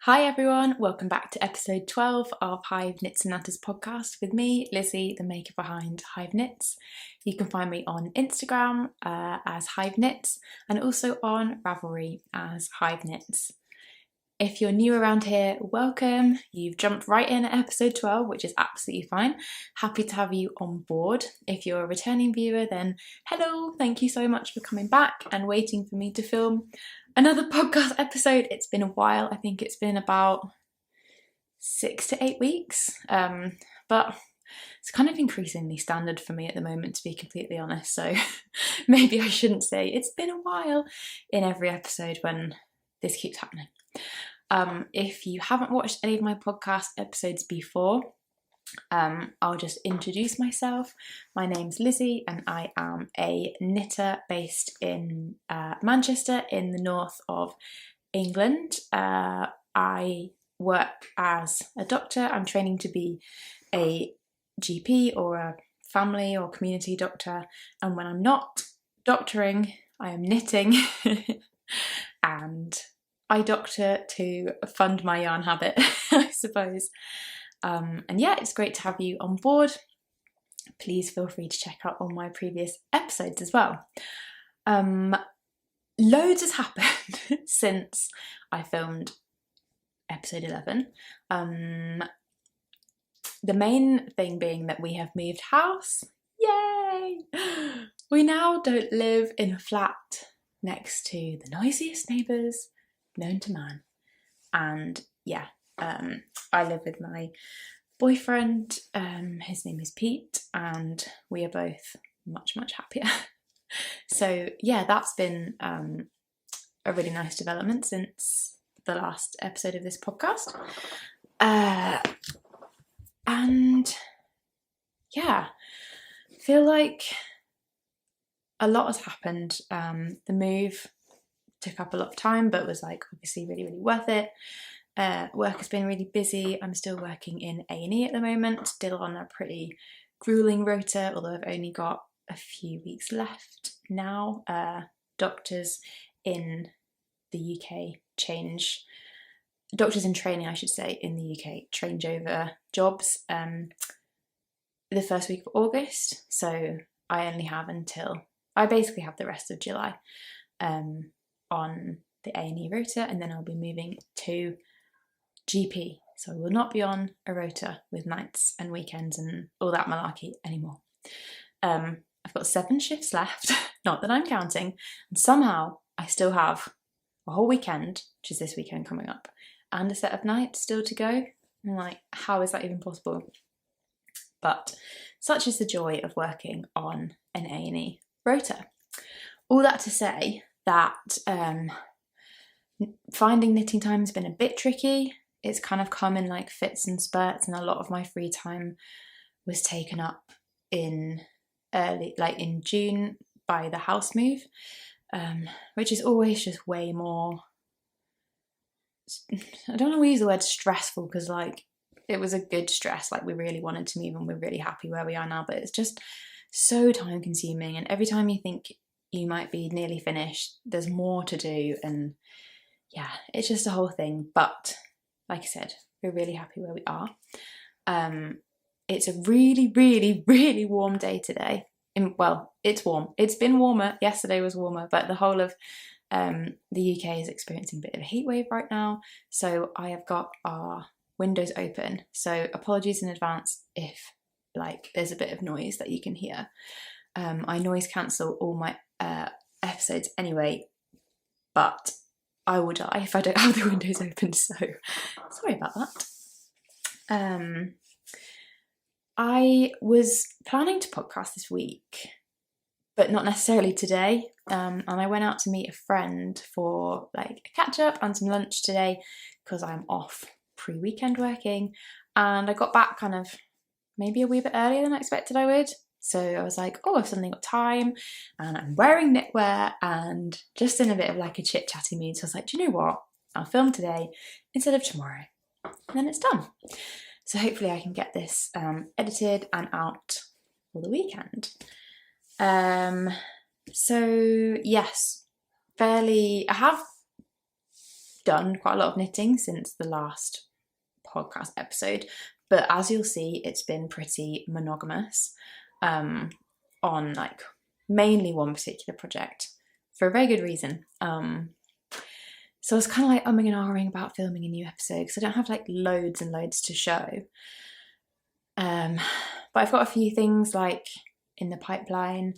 Hi everyone, welcome back to episode 12 of Hive Knits and Natters podcast with me, Lizzie, the maker behind Hive Knits. You can find me on Instagram as Hive Knits and also on Ravelry as Hive Knits. If you're new around here, welcome. You've jumped right in at episode 12, which is absolutely fine. Happy to have you on board. If you're a returning viewer, then hello, thank you so much for coming back and waiting for me to film another podcast episode. It's been a while. I think it's been about 6 to 8 weeks, but it's kind of increasingly standard for me at the moment, to be completely honest. So maybe I shouldn't say it's been a while in every episode when this keeps happening. If you haven't watched any of my podcast episodes before, I'll just introduce myself. My name's Lizzie and I am a knitter based in Manchester in the north of England. I work as a doctor. I'm training to be a GP or a family or community doctor, and when I'm not doctoring, I am knitting and I doctor to fund my yarn habit, I suppose. And yeah, it's great to have you on board. Please feel free to check out all my previous episodes as well. Loads has happened since I filmed episode 11. The main thing being that we have moved house. Yay! We now don't live in a flat next to the noisiest neighbours known to man. And yeah, I live with my boyfriend. His name is Pete, and we are both much happier. So yeah, that's been a really nice development since the last episode of this podcast. And yeah, I feel like a lot has happened. The move took up a lot of time, but was like obviously really worth it. Work has been really busy. I'm still working in A&E at the moment, still on a pretty grueling rota, although I've only got a few weeks left now. Doctors in the UK doctors in training, I should say, in the UK change over jobs the first week of August, so I basically have the rest of July on the A&E rota, and then I'll be moving to GP, so I will not be on a rota with nights and weekends and all that malarkey anymore. I've got 7 shifts left, not that I'm counting, and somehow I still have a whole weekend, which is this weekend coming up, and a set of nights still to go. I'm like, how is that even possible? But such is the joy of working on an A&E rota. All that to say that finding knitting time has been a bit tricky. It's kind of come in like fits and spurts, and a lot of my free time was taken up in June by the house move, which is always just way more, I don't want to use the word stressful, because like it was a good stress, like we really wanted to move and we're really happy where we are now, but it's just so time consuming, and every time you think you might be nearly finished, there's more to do, and yeah, it's just a whole thing. But like I said, we're really happy where we are. It's a really warm day today. Well, it's warm. It's been warmer. Yesterday was warmer, but the whole of the UK is experiencing a bit of a heat wave right now. So I have got our windows open. So apologies in advance if like there's a bit of noise that you can hear. I noise cancel all my episodes anyway, but I will die if I don't have the windows open, so sorry about that. I was planning to podcast this week, but not necessarily today, and I went out to meet a friend for like a catch up and some lunch today because I'm off pre-weekend working, and I got back kind of maybe a wee bit earlier than I expected I would. So I was like, oh, I've suddenly got time and I'm wearing knitwear and just in a bit of like a chit-chatty mood. So I was like, do you know what? I'll film today instead of tomorrow. And then it's done. So hopefully I can get this edited and out for the weekend. So yes, I have done quite a lot of knitting since the last podcast episode, but as you'll see, it's been pretty monogamous on like mainly one particular project for a very good reason. So I was kind of like umming and ahhing about filming a new episode because I don't have like loads and loads to show. But I've got a few things like in the pipeline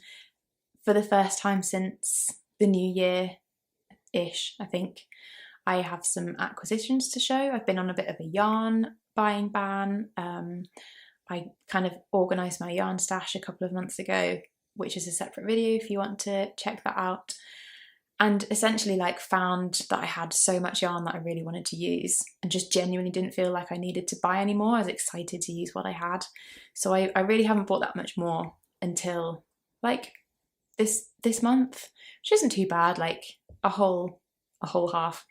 for the first time since the new year-ish, I think. I have some acquisitions to show. I've been on a bit of a yarn buying ban. I kind of organised my yarn stash a couple of months ago, which is a separate video if you want to check that out. And essentially like found that I had so much yarn that I really wanted to use and just genuinely didn't feel like I needed to buy any more. I was excited to use what I had. So I really haven't bought that much more until like this month, which isn't too bad. Like a whole half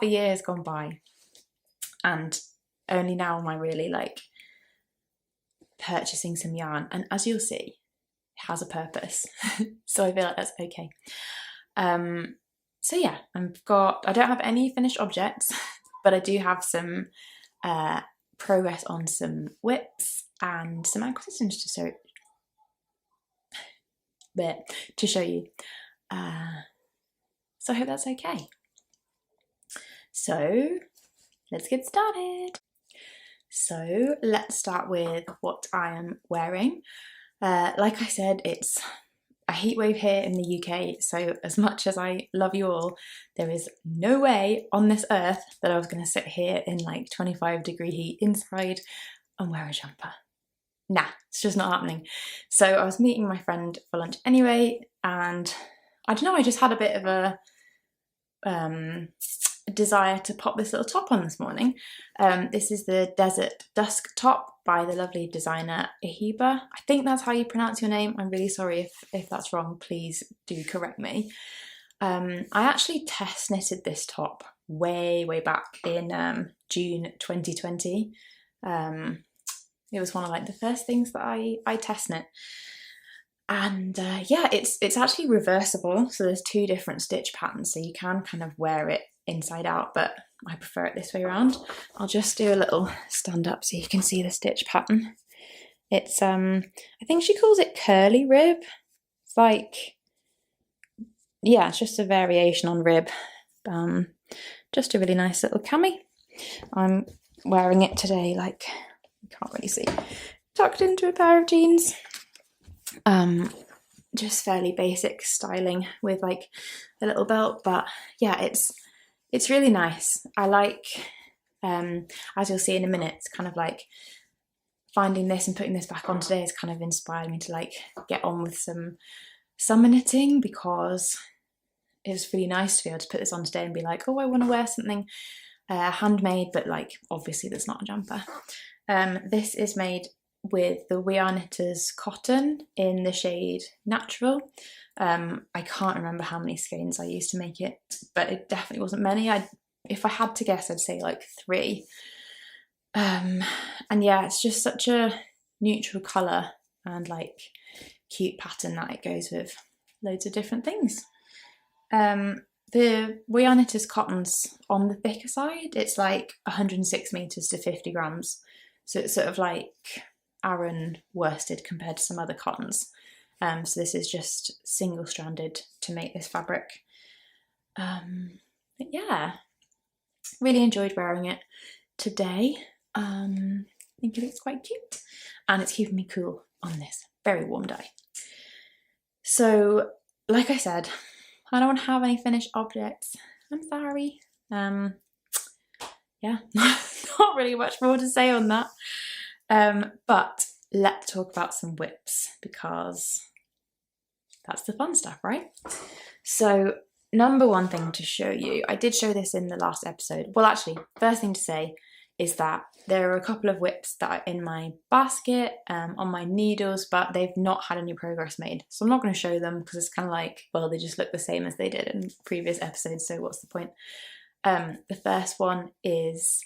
a year has gone by, and only now am I really like purchasing some yarn, and as you'll see, it has a purpose. So I feel like that's okay. So yeah, I don't have any finished objects, but I do have some progress on some whips and some acquisitions to show you. So I hope that's okay. So let's get started. So let's start with what I am wearing. Like I said, it's a heat wave here in the UK, so as much as I love you all, there is no way on this earth that I was going to sit here in like 25-degree heat inside and wear a jumper. Nah, it's just not happening. So I was meeting my friend for lunch anyway, and I don't know, I just had a bit of a desire to pop this little top on this morning. This is the Desert Dusk top by the lovely designer Oihibasrf. I think that's how you pronounce your name. I'm really sorry if that's wrong, please do correct me. I actually test knitted this top way back in June 2020. It was one of like the first things that I test knit. And yeah, it's actually reversible, so there's two different stitch patterns, so you can kind of wear it inside out, but I prefer it this way around. I'll just do a little stand up so you can see the stitch pattern. It's I think she calls it curly rib. It's like, yeah, it's just a variation on rib. Just a really nice little cami. I'm wearing it today, like, you can't really see, tucked into a pair of jeans. Just fairly basic styling with like a little belt, but yeah, it's really nice. I like, as you'll see in a minute, it's kind of like finding this and putting this back on today has kind of inspired me to like get on with some summer knitting, because it was really nice to be able to put this on today and be like, oh, I want to wear something handmade, but like obviously that's not a jumper. This is made with the We Are Knitters cotton in the shade Natural. I can't remember how many skeins I used to make it, but it definitely wasn't many. If I had to guess, I'd say like 3. And yeah, it's just such a neutral colour and like cute pattern that it goes with loads of different things. The We Are Knitters cotton's on the thicker side. It's like 106 meters to 50 grams. So it's sort of like Aran worsted compared to some other cottons. So this is just single-stranded to make this fabric. But yeah, really enjoyed wearing it today. I think it looks quite cute, and it's keeping me cool on this very warm day. So, like I said, I don't have any finished objects. I'm sorry. Yeah, not really much more to say on that. But let's talk about some whips, because that's the fun stuff, right? So number one thing to show you, I did show this in the last episode. Well, actually, first thing to say is that there are a couple of whips that are in my basket on my needles, but they've not had any progress made. So I'm not going to show them because it's kind of like, well, they just look the same as they did in previous episodes, so what's the point? The first one is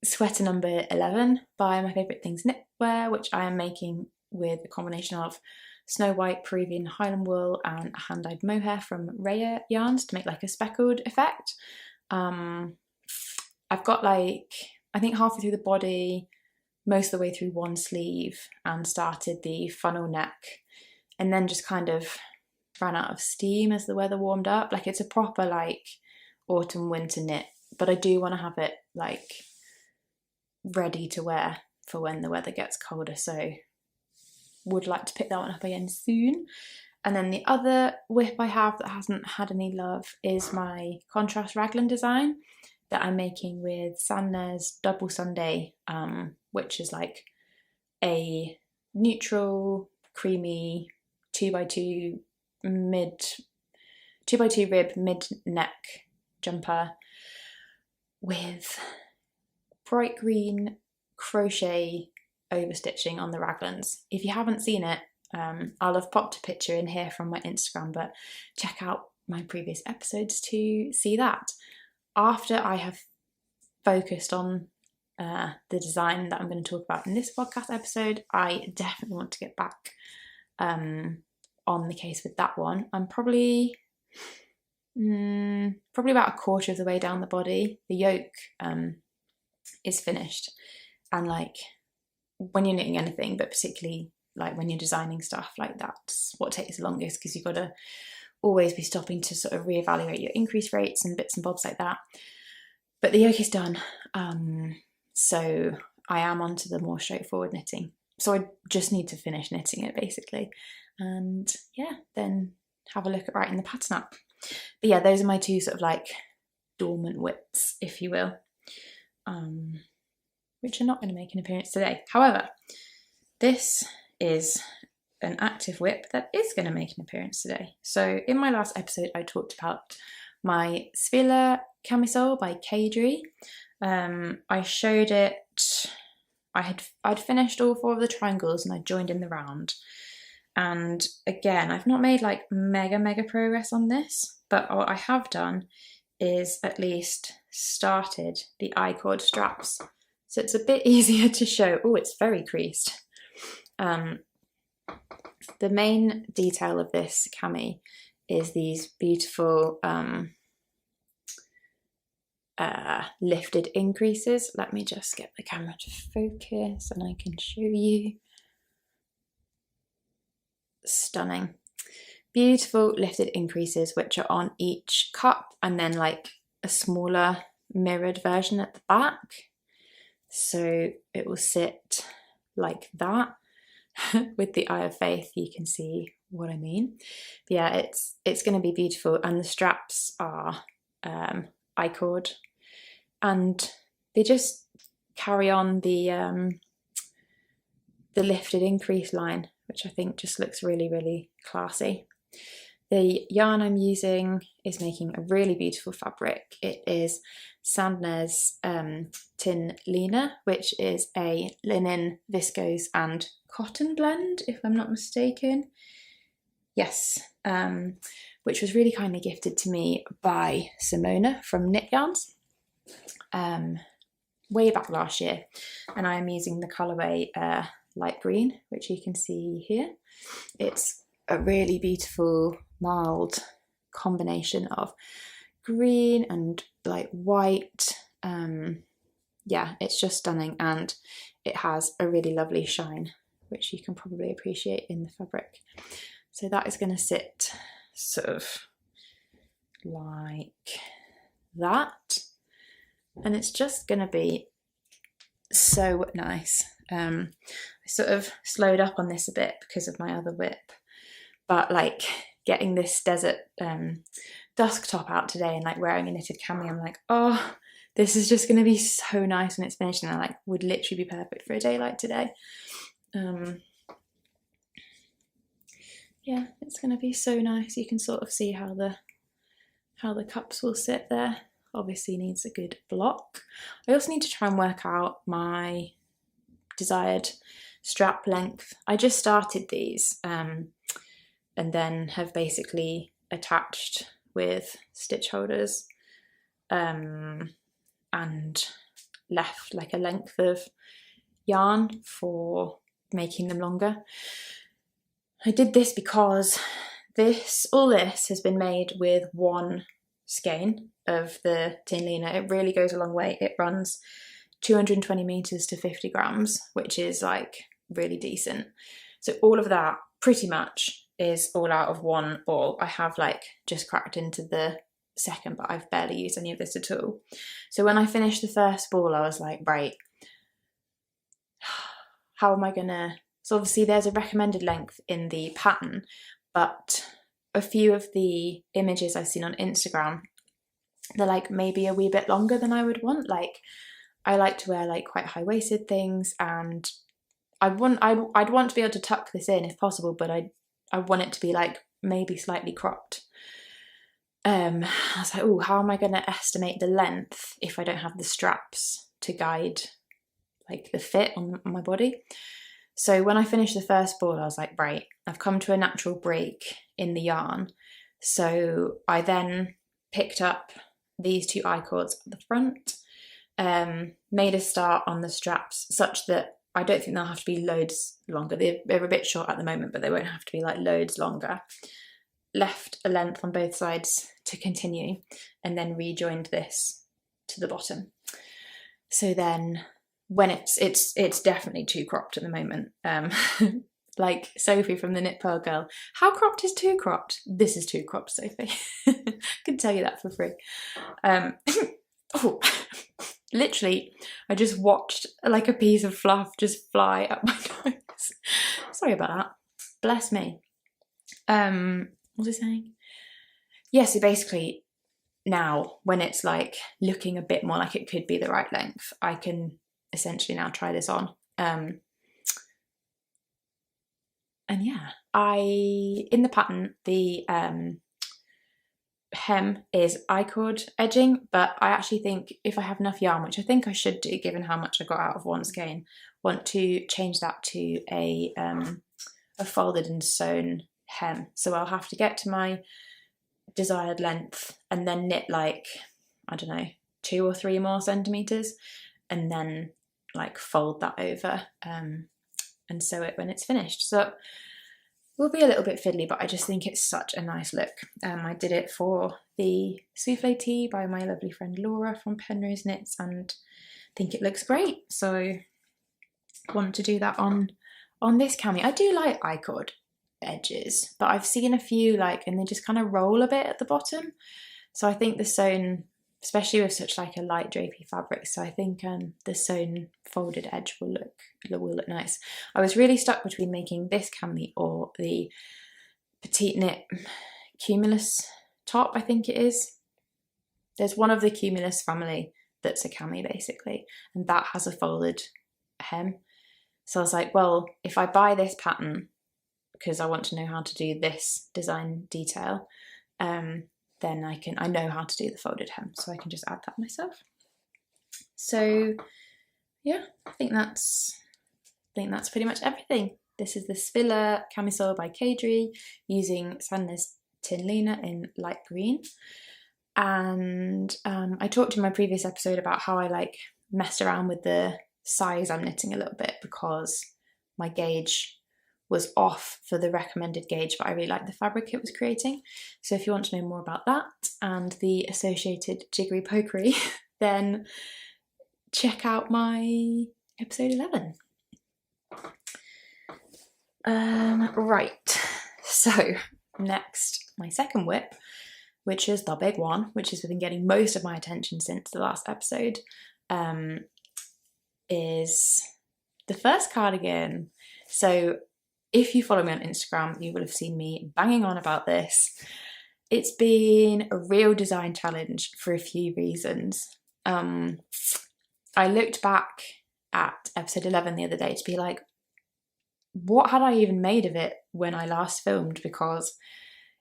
sweater number 11 by My Favourite Things Knitwear, which I am making with a combination of Snow White Peruvian Highland wool and a hand-dyed mohair from Raya yarns to make like a speckled effect. I've got like, I think halfway through the body, most of the way through one sleeve, and started the funnel neck, and then just kind of ran out of steam as the weather warmed up. Like, it's a proper like autumn winter knit, but I do want to have it like ready to wear for when the weather gets colder, so would like to pick that one up again soon. And then the other whip I have that hasn't had any love is my contrast raglan design that I'm making with Sandner's Double Sunday, which is like a neutral, creamy 2x2 rib mid neck jumper with bright green crochet overstitching on the raglans. If you haven't seen it, I'll have popped a picture in here from my Instagram, but check out my previous episodes to see that. After I have focused on the design that I'm going to talk about in this podcast episode, I definitely want to get back on the case with that one. I'm probably about a quarter of the way down the body. The yoke is finished, and like when you're knitting anything, but particularly like when you're designing stuff, like that's what takes the longest, because you've got to always be stopping to sort of reevaluate your increase rates and bits and bobs like that. But the yoke is done, so I am onto the more straightforward knitting. So I just need to finish knitting it basically, and yeah, then have a look at writing the pattern up. But yeah, those are my two sort of like dormant whips, if you will, which are not going to make an appearance today. However, this is an active whip that is going to make an appearance today. So in my last episode, I talked about my Svila Camisole by Cadre. I showed it, I'd finished all 4 of the triangles and I joined in the round. And again, I've not made like mega progress on this, but what I have done is at least started the I-cord straps. So it's a bit easier to show. Oh, it's very creased. The main detail of this cami is these beautiful lifted increases. Let me just get the camera to focus and I can show you. Stunning. Beautiful lifted increases which are on each cup, and then like a smaller mirrored version at the back. So it will sit like that. With the eye of faith, you can see what I mean. But yeah, it's going to be beautiful, and the straps are I-cord, and they just carry on the lifted increase line, which I think just looks really classy. The yarn I'm using is making a really beautiful fabric. It is Sandner's Tin Lena, which is a linen, viscose and cotton blend, if I'm not mistaken. Yes, which was really kindly gifted to me by Simona from Knit Yarns way back last year, and I am using the colourway light green, which you can see here. It's a really beautiful mild combination of green and like white. Yeah, it's just stunning, and it has a really lovely shine, which you can probably appreciate in the fabric. So that is going to sit sort of like that, and it's just going to be so nice. I sort of slowed up on this a bit because of my other whip, but like getting this desert dusk top out today and like wearing a knitted cami, I'm like, oh, this is just going to be so nice when it's finished, and I like would literally be perfect for a day like today. Yeah, it's going to be so nice. You can sort of see how the cups will sit there. Obviously needs a good block. I also need to try and work out my desired strap length. I just started these and then have basically attached with stitch holders and left like a length of yarn for making them longer. I did this because all this has been made with one skein of the tin liner. It really goes a long way. It runs 220 meters to 50 grams, which is like really decent. So all of that pretty much is all out of one ball. I have like just cracked into the second, but I've barely used any of this at all. So when I finished the first ball, I was like, right, how am I gonna, so obviously there's a recommended length in the pattern, but a few of the images I've seen on Instagram, they're like maybe a wee bit longer than I would want. Like I like to wear like quite high-waisted things, and I'd want to be able to tuck this in if possible, but I want it to be like maybe slightly cropped. I was like, oh, how am I going to estimate the length if I don't have the straps to guide like the fit on my body? So when I finished the first ball, I was like, right, I've come to a natural break in the yarn. So I then picked up these two I-cords at the front, made a start on the straps such that I don't think they'll have to be loads longer. They're a bit short at the moment, but they won't have to be like loads longer. Left a length on both sides to continue, and then rejoined this to the bottom. So then when it's definitely too cropped at the moment. Like Sophie from the Knit Pearl Girl, how cropped is too cropped? This is too cropped, Sophie. I can tell you that for free. Oh, literally, I just watched like a piece of fluff just fly up my nose. Sorry about that. Bless me. What was I saying? Yeah, so basically now when it's like looking a bit more like it could be the right length, I can essentially now try this on. And yeah, in the pattern, the hem is I-cord edging, but I actually think if I have enough yarn, which I think I should do given how much I got out of one skein, want to change that to a folded and sewn hem. So I'll have to get to my desired length and then knit like, I don't know, 2 or 3 more centimeters, and then like fold that over and sew it when it's finished. So will be a little bit fiddly, but I just think it's such a nice look. I did it for the souffle tea by my lovely friend Laura from Penrose Knits, and I think it looks great. So I want to do that on this cami. I do like I-cord edges, but I've seen a few like, and they just kind of roll a bit at the bottom. So I think the sewn, especially with such like a light drapey fabric, so I think the sewn folded edge will look nice. I was really stuck between making this cami or the Petite Knit Cumulus top, I think it is. There's one of the Cumulus family that's a cami basically, and that has a folded hem. So I was like, well, if I buy this pattern because I want to know how to do this design detail, then I know how to do the folded hem, so I can just add that myself. So yeah, I think that's pretty much everything. This is the Svila Camisole by Cadre using Sandnes tin liner in light green. And I talked in my previous episode about how I like messed around with the size I'm knitting a little bit because my gauge was off for the recommended gauge, but I really liked the fabric it was creating. So if you want to know more about that and the associated jiggery pokery, then check out my episode 11. Right, so next, my second whip, which is the big one, which has been getting most of my attention since the last episode, is the First Cardigan. So if you follow me on Instagram, you will have seen me banging on about this. It's been a real design challenge for a few reasons. I looked back at episode 11 the other day to be like, what had I even made of it when I last filmed? Because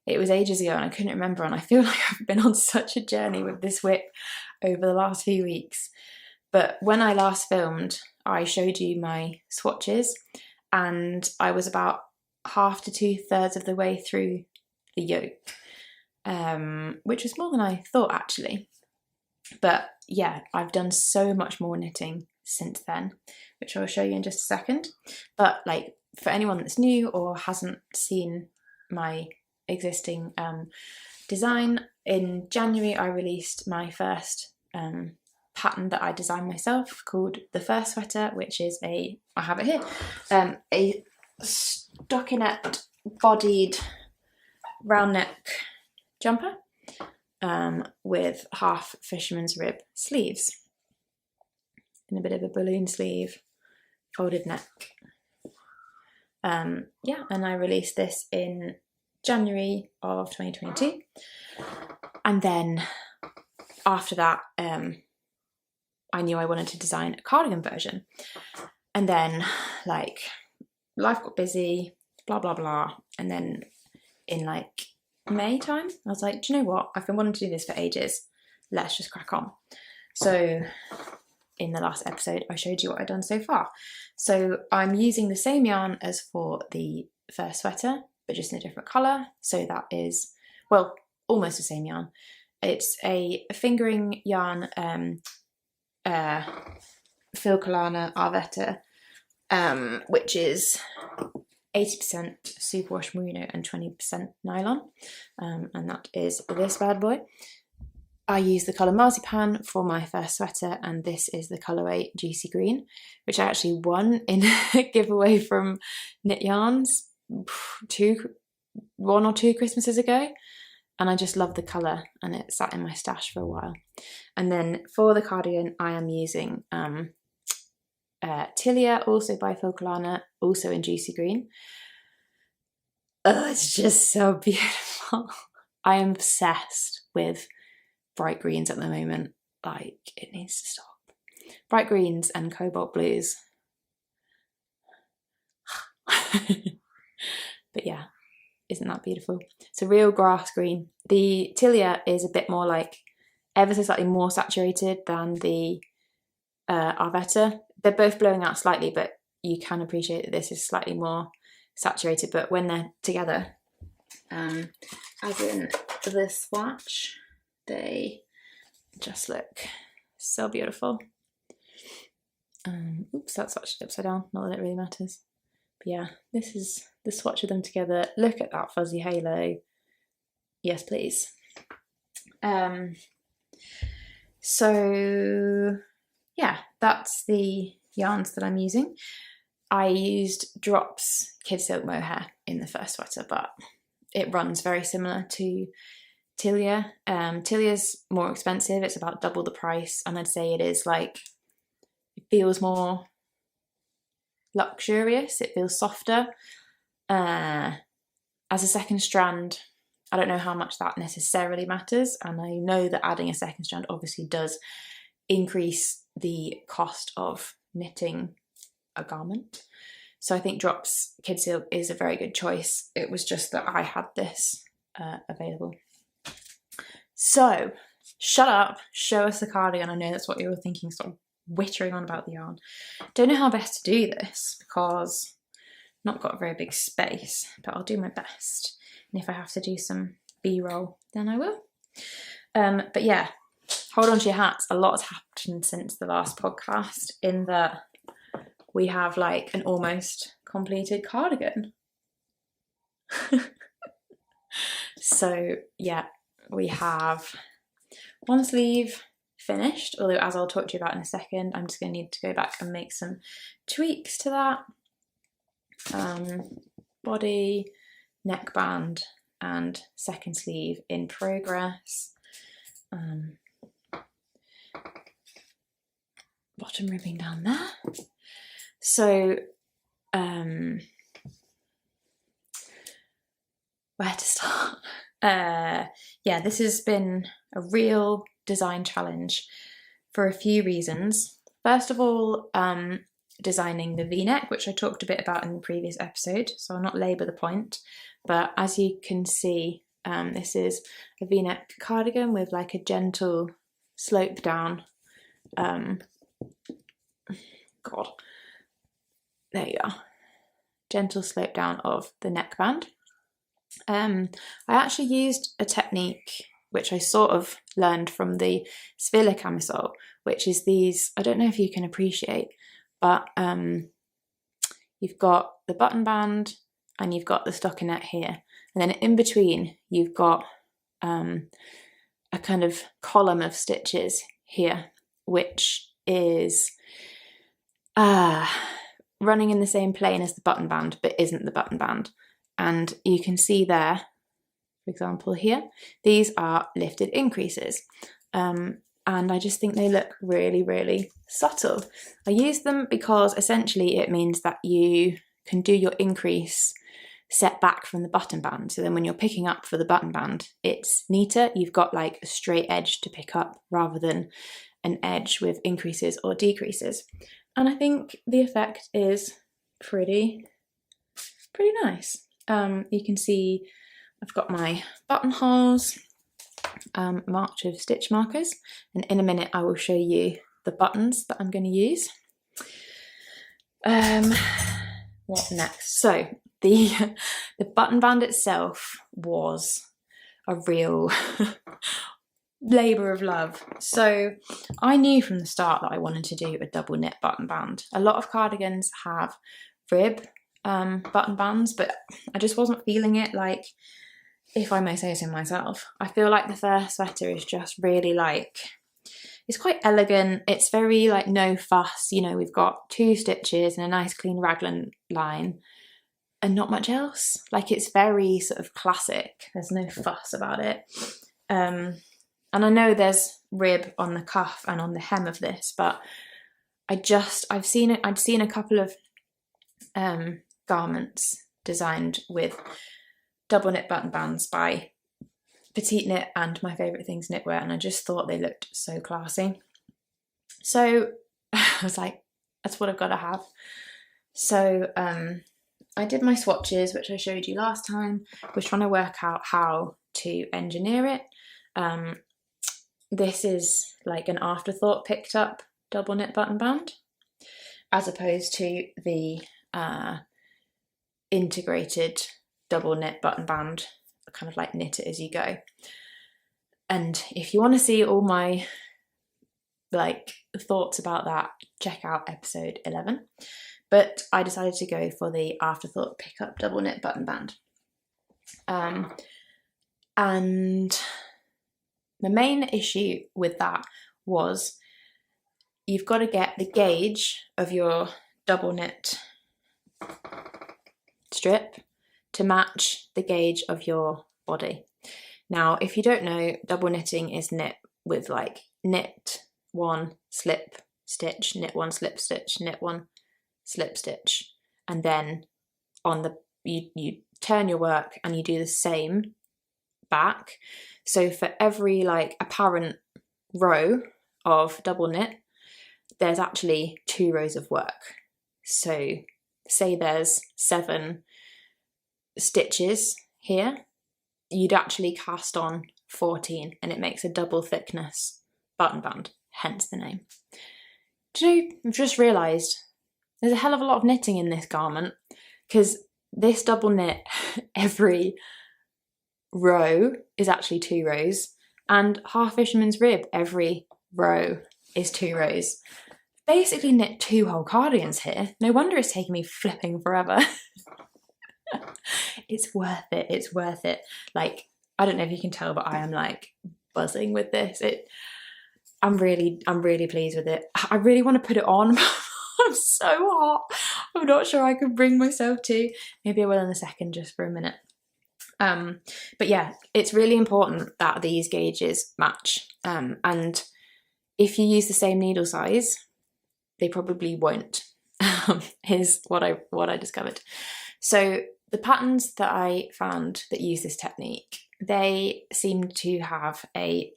it was ages ago and I couldn't remember, and I feel like I've been on such a journey with this whip over the last few weeks. But when I last filmed, I showed you my swatches, and I was about half to 2/3 of the way through the yoke, which was more than I thought actually. But yeah, I've done so much more knitting since then, which I'll show you in just a second. But like for anyone that's new or hasn't seen my existing design, in January I released my first pattern that I designed myself called the First Sweater, which is I have it here, a stockinette bodied round neck jumper with half fisherman's rib sleeves and a bit of a balloon sleeve, folded neck. Yeah, and I released this in January of 2022, and then after that I knew I wanted to design a cardigan version, and then like life got busy, blah blah blah, and then in like May time I was like, do you know what, I've been wanting to do this for ages, let's just crack on. So in the last episode I showed you what I've done so far. So I'm using the same yarn as for the First Sweater, but just in a different colour. So that is, well, almost the same yarn. It's a fingering yarn, Filcolana Arvetta, which is 80% superwash merino and 20% nylon, and that is this bad boy. I use the colour Marzipan for my First Sweater, and this is the colourway Juicy Green, which I actually won in a giveaway from Knit Yarns 1 or 2 Christmases ago, and I just love the colour and it sat in my stash for a while. And then for the cardigan I am using Tilia, also by Filcolana, also in Juicy Green. Oh, it's just so beautiful. I am obsessed with bright greens at the moment. Like, it needs to stop. Bright greens and cobalt blues. But yeah, isn't that beautiful? It's a real grass green. The Tilia is a bit more like, ever so slightly more saturated than the Arvetta. They're both blowing out slightly, but you can appreciate that this is slightly more saturated. But when they're together, as in the swatch, they just look so beautiful. Oops, that's swatched upside down, not that it really matters. But yeah, this is the swatch of them together. Look at that fuzzy halo. Yes, please. So yeah, that's the yarns that I'm using. I used Drops Kid Silk Mohair in the First Sweater, but it runs very similar to Tilia. Tilia's more expensive, it's about double the price, and I'd say it is like, it feels more luxurious, it feels softer. As a second strand, I don't know how much that necessarily matters, and I know that adding a second strand obviously does increase the cost of knitting a garment. So I think Drops Kid Silk is a very good choice. It was just that I had this available. So shut up, show us the cardigan. I know that's what you were thinking, stop wittering on about the yarn. Don't know how best to do this because I've not got a very big space, but I'll do my best. And if I have to do some B-roll, then I will. But yeah, hold on to your hats. A lot has happened since the last podcast, in that we have like an almost completed cardigan. So yeah, we have one sleeve finished, although as I'll talk to you about in a second, I'm just going to need to go back and make some tweaks to that. Body, neckband and second sleeve in progress. Bottom ribbing down there. So where to start? Yeah, this has been a real design challenge for a few reasons. First of all, designing the V-neck, which I talked a bit about in the previous episode, so I'll not labour the point, but as you can see, this is a V-neck cardigan with like a gentle slope down. God, there you are. Gentle slope down of the neckband. I actually used a technique which I sort of learned from the Svila Camisole, which is these, I don't know if you can appreciate, but you've got the button band, and you've got the stockinette here. And then in between, you've got a kind of column of stitches here, which is running in the same plane as the button band, but isn't the button band. And you can see there, for example here, these are lifted increases. And I just think they look really, really subtle. I use them because essentially it means that you can do your increase set back from the button band. So then when you're picking up for the button band, it's neater. You've got like a straight edge to pick up rather than an edge with increases or decreases. And I think the effect is pretty nice. You can see I've got my buttonholes marked with stitch markers, and in a minute I will show you the buttons that I'm going to use. What next? So the button band itself was a real labour of love. So I knew from the start that I wanted to do a double knit button band. A lot of cardigans have rib button bands, but I just wasn't feeling it. Like, if I may say so myself, I feel like the first sweater is just really like, it's quite elegant. It's very like no fuss, you know, we've got 2 stitches and a nice clean raglan line and not much else. Like, it's very sort of classic. There's no fuss about it. And I know there's rib on the cuff and on the hem of this, but I'd seen a couple of garments designed with double knit button bands by Petite Knit and My Favourite Things Knitwear, and I just thought they looked so classy. So I was like, that's what I've got to have. So I did my swatches, which I showed you last time. Was trying to work out how to engineer it. This is like an afterthought picked up double knit button band, as opposed to the integrated double knit button band, kind of like knit it as you go. And if you want to see all my like thoughts about that, check out episode 11. But I decided to go for the afterthought pickup double knit button band. And the main issue with that was you've got to get the gauge of your double knit strip to match the gauge of your body. Now, if you don't know, double knitting is knit with like knit 1, slip, stitch, knit 1, slip, stitch, knit 1, slip, stitch, and then on the you turn your work and you do the same back. So for every like apparent row of double knit, there's actually 2 rows of work. So say there's 7 stitches here, you'd actually cast on 14, and it makes a double thickness button band, hence the name. I've just realised there's a hell of a lot of knitting in this garment, because this double knit, every row is actually 2 rows, and half fisherman's rib, every row is 2 rows. Basically knit 2 whole cardigans here. No wonder it's taking me flipping forever. It's worth it. It's worth it. Like, I don't know if you can tell, but I am like buzzing with this. I'm really pleased with it. I really want to put it on. I'm so hot. I'm not sure I could bring myself to. Maybe I will in a second, just for a minute. But yeah, it's really important that these gauges match. And if you use the same needle size, they probably won't. Is what I discovered. So the patterns that I found that use this technique, they seem to have a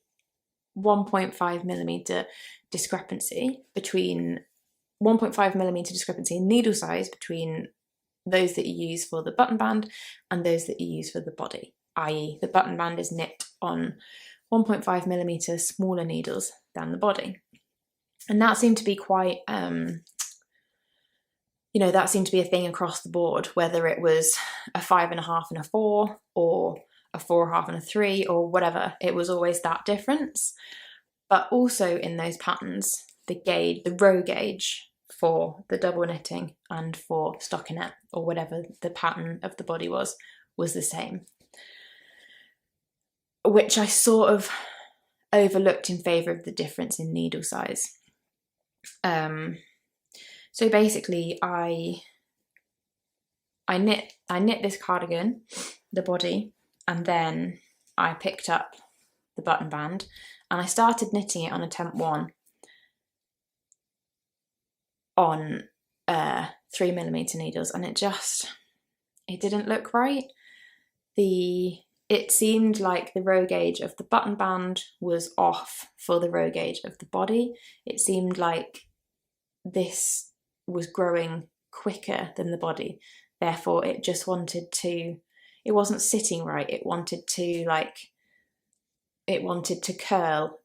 1.5mm discrepancy between 1.5mm discrepancy in needle size between those that you use for the button band and those that you use for the body, i.e. the button band is knit on 1.5mm smaller needles than the body. And that seemed to be quite, that seemed to be a thing across the board, whether it was a 5.5 and a 4 or a 4.5 and a 3 or whatever, it was always that difference. But also in those patterns, the row gauge for the double knitting and for stockinette, or whatever the pattern of the body was the same, which I sort of overlooked in favour of the difference in needle size. So basically I knit this cardigan, the body, and then I picked up the button band and I started knitting it on a temp 1 on 3mm needles, and it didn't look right. It seemed like the row gauge of the button band was off for the row gauge of the body. It seemed like this was growing quicker than the body, therefore it wasn't sitting right. It wanted to curl,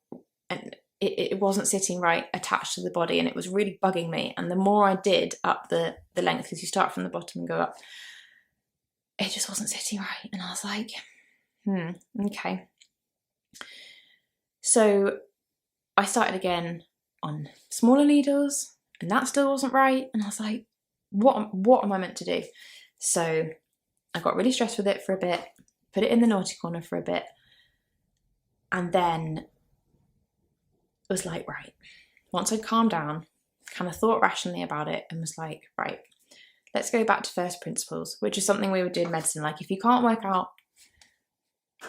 and it wasn't sitting right attached to the body, and it was really bugging me. And the more I did up the length, because you start from the bottom and go up, it just wasn't sitting right, and I was like, okay. So I started again on smaller needles, and that still wasn't right, and I was like, what am I meant to do? So I got really stressed with it for a bit, put it in the naughty corner for a bit, and then was like, right, once I'd calmed down, kind of thought rationally about it, and was like, right, let's go back to first principles, which is something we would do in medicine. Like, if you can't work out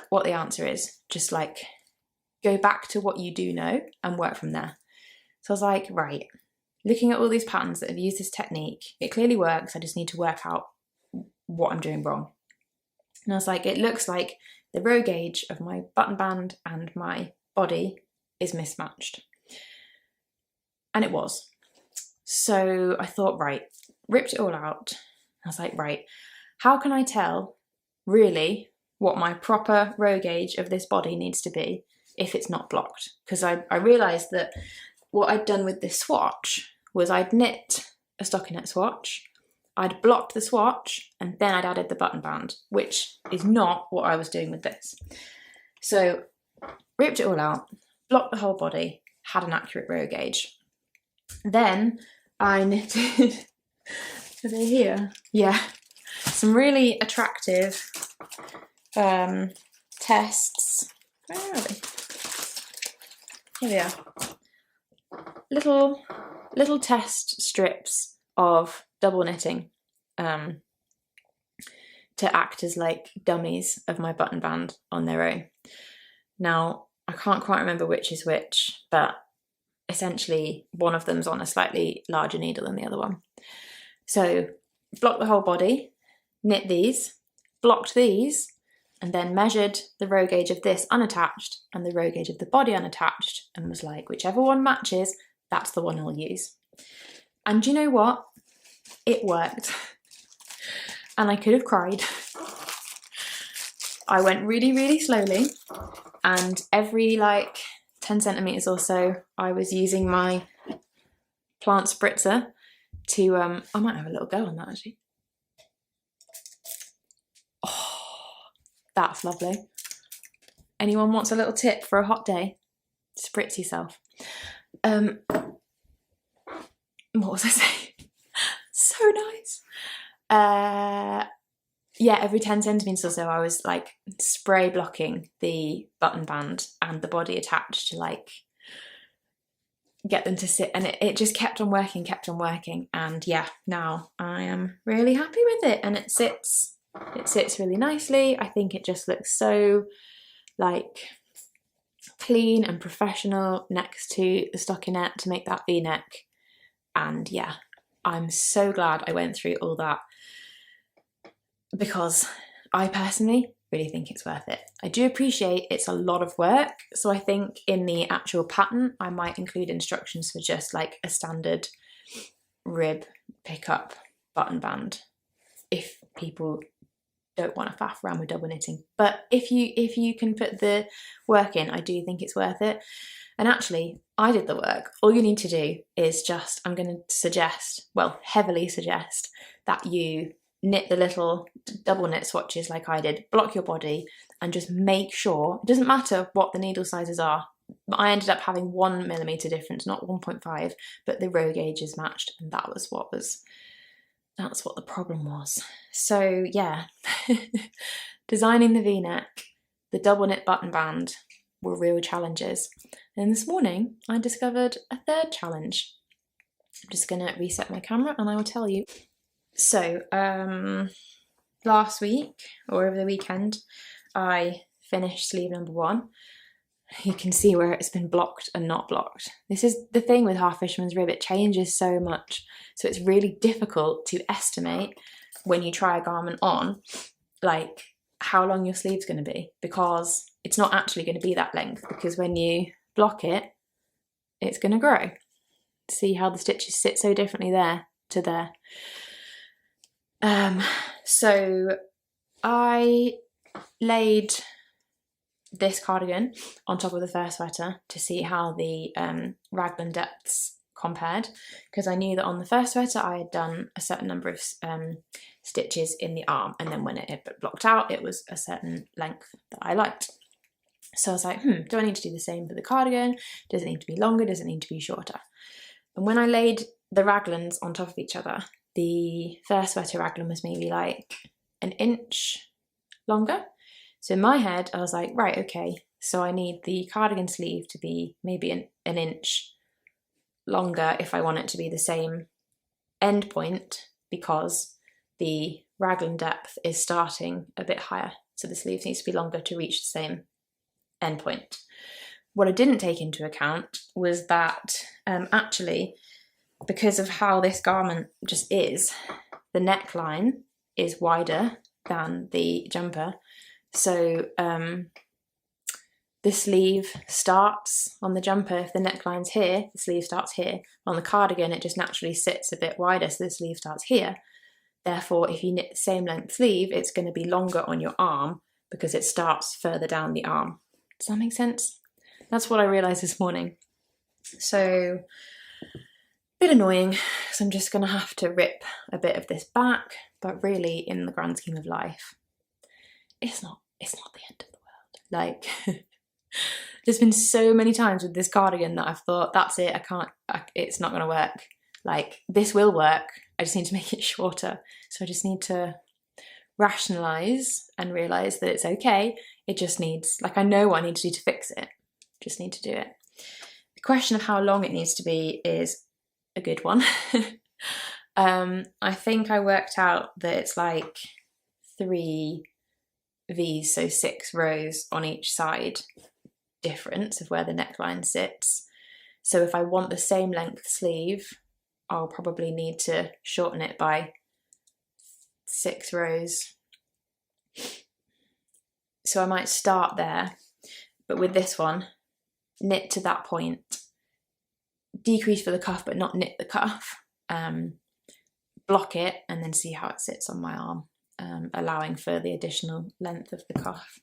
what the answer is, just like go back to what you do know and work from there. So I was like, right, looking at all these patterns that have used this technique, it clearly works. I just need to work out what I'm doing wrong. And I was like, it looks like the row gauge of my button band and my body is mismatched. And it was. So I thought, right, ripped it all out. I was like, right, how can I tell really what my proper row gauge of this body needs to be if it's not blocked? Because I realised that what I'd done with this swatch was I'd knit a stockinette swatch, I'd blocked the swatch, and then I'd added the button band, which is not what I was doing with this. So ripped it all out, blocked the whole body, had an accurate row gauge. Then I knitted, are they here? Yeah, some really attractive tests. Where are they? Here they are. Little test strips of double knitting to act as like dummies of my button band on their own. Now, I can't quite remember which is which, but essentially one of them's on a slightly larger needle than the other one. So blocked the whole body, knit these, blocked these, and then measured the row gauge of this unattached and the row gauge of the body unattached, and was like, whichever one matches, that's the one I'll use. And do you know what? It worked. And I could have cried. I went really, really slowly, and every like 10 centimetres or so, I was using my plant spritzer to, I might have a little go on that actually. Oh, that's lovely. Anyone wants a little tip for a hot day? Spritz yourself. What was I saying? So nice. Yeah, every 10 centimetres or so I was like spray blocking the button band and the body attached to like get them to sit, and it just kept on working, and yeah, now I am really happy with it, and it sits really nicely. I think it just looks so like clean and professional next to the stockinette to make that V-neck, and yeah, I'm so glad I went through all that, because I personally really think it's worth it. I do appreciate it's a lot of work, so I think in the actual pattern I might include instructions for just like a standard rib pickup button band if people don't want to faff around with double knitting. But if you can put the work in, I do think it's worth it. And actually, I did the work. All you need to do is just, I'm going to suggest, well, heavily suggest that you knit the little double knit swatches like I did, block your body, and just make sure, it doesn't matter what the needle sizes are, I ended up having 1 millimeter difference, not 1.5, but the row gauges matched, and that's what the problem was. So yeah, designing the V-neck, the double knit button band were real challenges. And this morning I discovered a third challenge. I'm just gonna reset my camera and I will tell you. So last week, or over the weekend, I finished sleeve number 1. You can see where it's been blocked and not blocked. This is the thing with half fisherman's rib, it changes so much. So it's really difficult to estimate when you try a garment on, like how long your sleeve's gonna be, because it's not actually gonna be that length, because when you block it, it's gonna grow. See how the stitches sit so differently there to there. So I laid this cardigan on top of the first sweater to see how the raglan depths compared, because I knew that on the first sweater I had done a certain number of stitches in the arm, and then when it had blocked out it was a certain length that I liked. So I was like, do I need to do the same for the cardigan? Does it need to be longer? Does it need to be shorter? And when I laid the raglans on top of each other, the first sweater raglan was maybe like 1 inch longer. So in my head, I was like, right, okay, so I need the cardigan sleeve to be maybe an inch longer if I want it to be the same end point, because the raglan depth is starting a bit higher. So the sleeve needs to be longer to reach the same end point. What I didn't take into account was that actually, because of how this garment just is, the neckline is wider than the jumper. So the sleeve starts on the jumper, if the neckline's here, the sleeve starts here. On the cardigan, it just naturally sits a bit wider, so the sleeve starts here. Therefore, if you knit the same length sleeve, it's going to be longer on your arm because it starts further down the arm. Does that make sense? That's what I realised this morning. So, a bit annoying, because I'm just going to have to rip a bit of this back, but really, in the grand scheme of life, it's not the end of the world. Like, there's been so many times with this cardigan that I've thought, that's it, it's not going to work. Like, this will work, I just need to make it shorter. So I just need to rationalise and realise that it's okay. It just needs, like, I know what I need to do to fix it. Just need to do it. The question of how long it needs to be is a good one. I think I worked out that it's like 3 V's, so 6 rows on each side difference of where the neckline sits. So if I want the same length sleeve, I'll probably need to shorten it by 6 rows. So I might start there, but with this one, knit to that point, decrease for the cuff but not knit the cuff, block it and then see how it sits on my arm, allowing for the additional length of the cuff.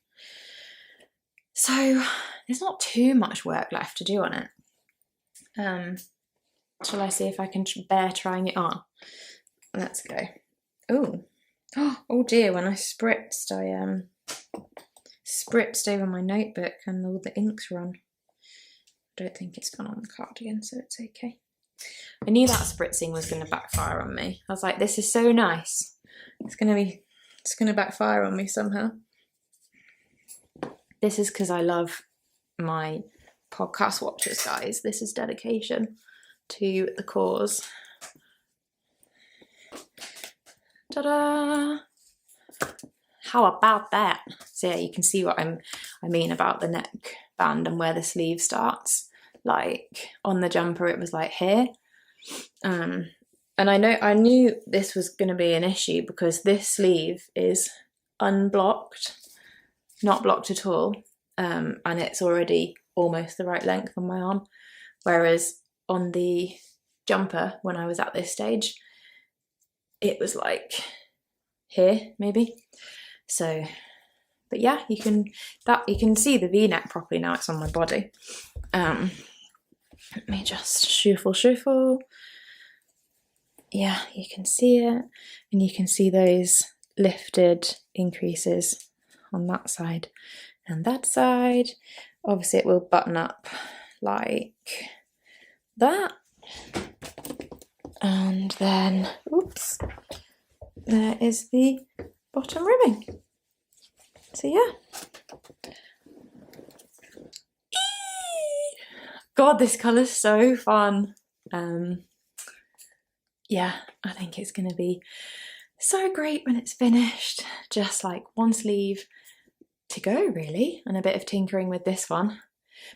So there's not too much work left to do on it. Shall I see if I can bear trying it on? Let's go. Oh dear, when I spritzed, I spritzed over my notebook and all the ink's run. I don't think it's gone on the cardigan, so it's okay. I knew that spritzing was going to backfire on me. I was like, this is so nice. It's going to backfire on me somehow. This is because I love my podcast watchers, guys. This is dedication to the cause. Ta-da! How about that? So yeah, you can see what I mean about the neck band and where the sleeve starts. Like on the jumper, it was like here. And I knew this was going to be an issue because this sleeve is unblocked, not blocked at all, and it's already almost the right length on my arm. Whereas on the jumper, when I was at this stage, it was like here, maybe. So, but yeah, you can see the V-neck properly now. It's on my body. Let me just shuffle. Yeah, you can see it, and you can see those lifted increases on that side, And that side, obviously it will button up like that. And then, oops, there is the bottom ribbing. So yeah. God, this colour's so fun. Yeah, I think it's going to be so great when it's finished. Just like one sleeve to go really, and a bit of tinkering with this one.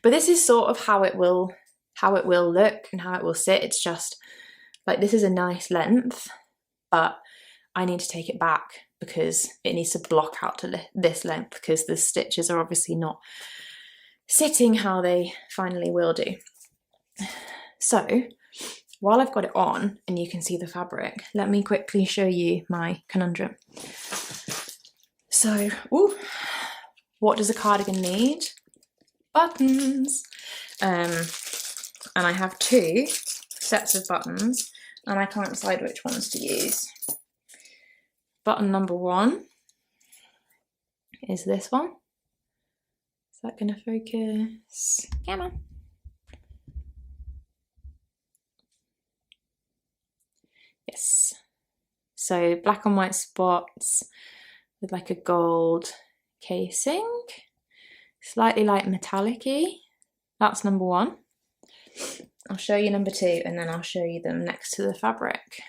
But this is sort of how it will look and how it will sit. It's just like, this is a nice length, but I need to take it back because it needs to block out to this length, because the stitches are obviously not sitting how they finally will do. So while I've got it on and you can see the fabric, let me quickly show you my conundrum. So, what does a cardigan need? Buttons. And I have 2 sets of buttons and I can't decide which ones to use. Button number 1 is this one. Is that going to focus? Come on. Yes. So black and white spots with like a gold casing, slightly like metallic-y. That's number 1. I'll show you number 2 and then I'll show you them next to the fabric.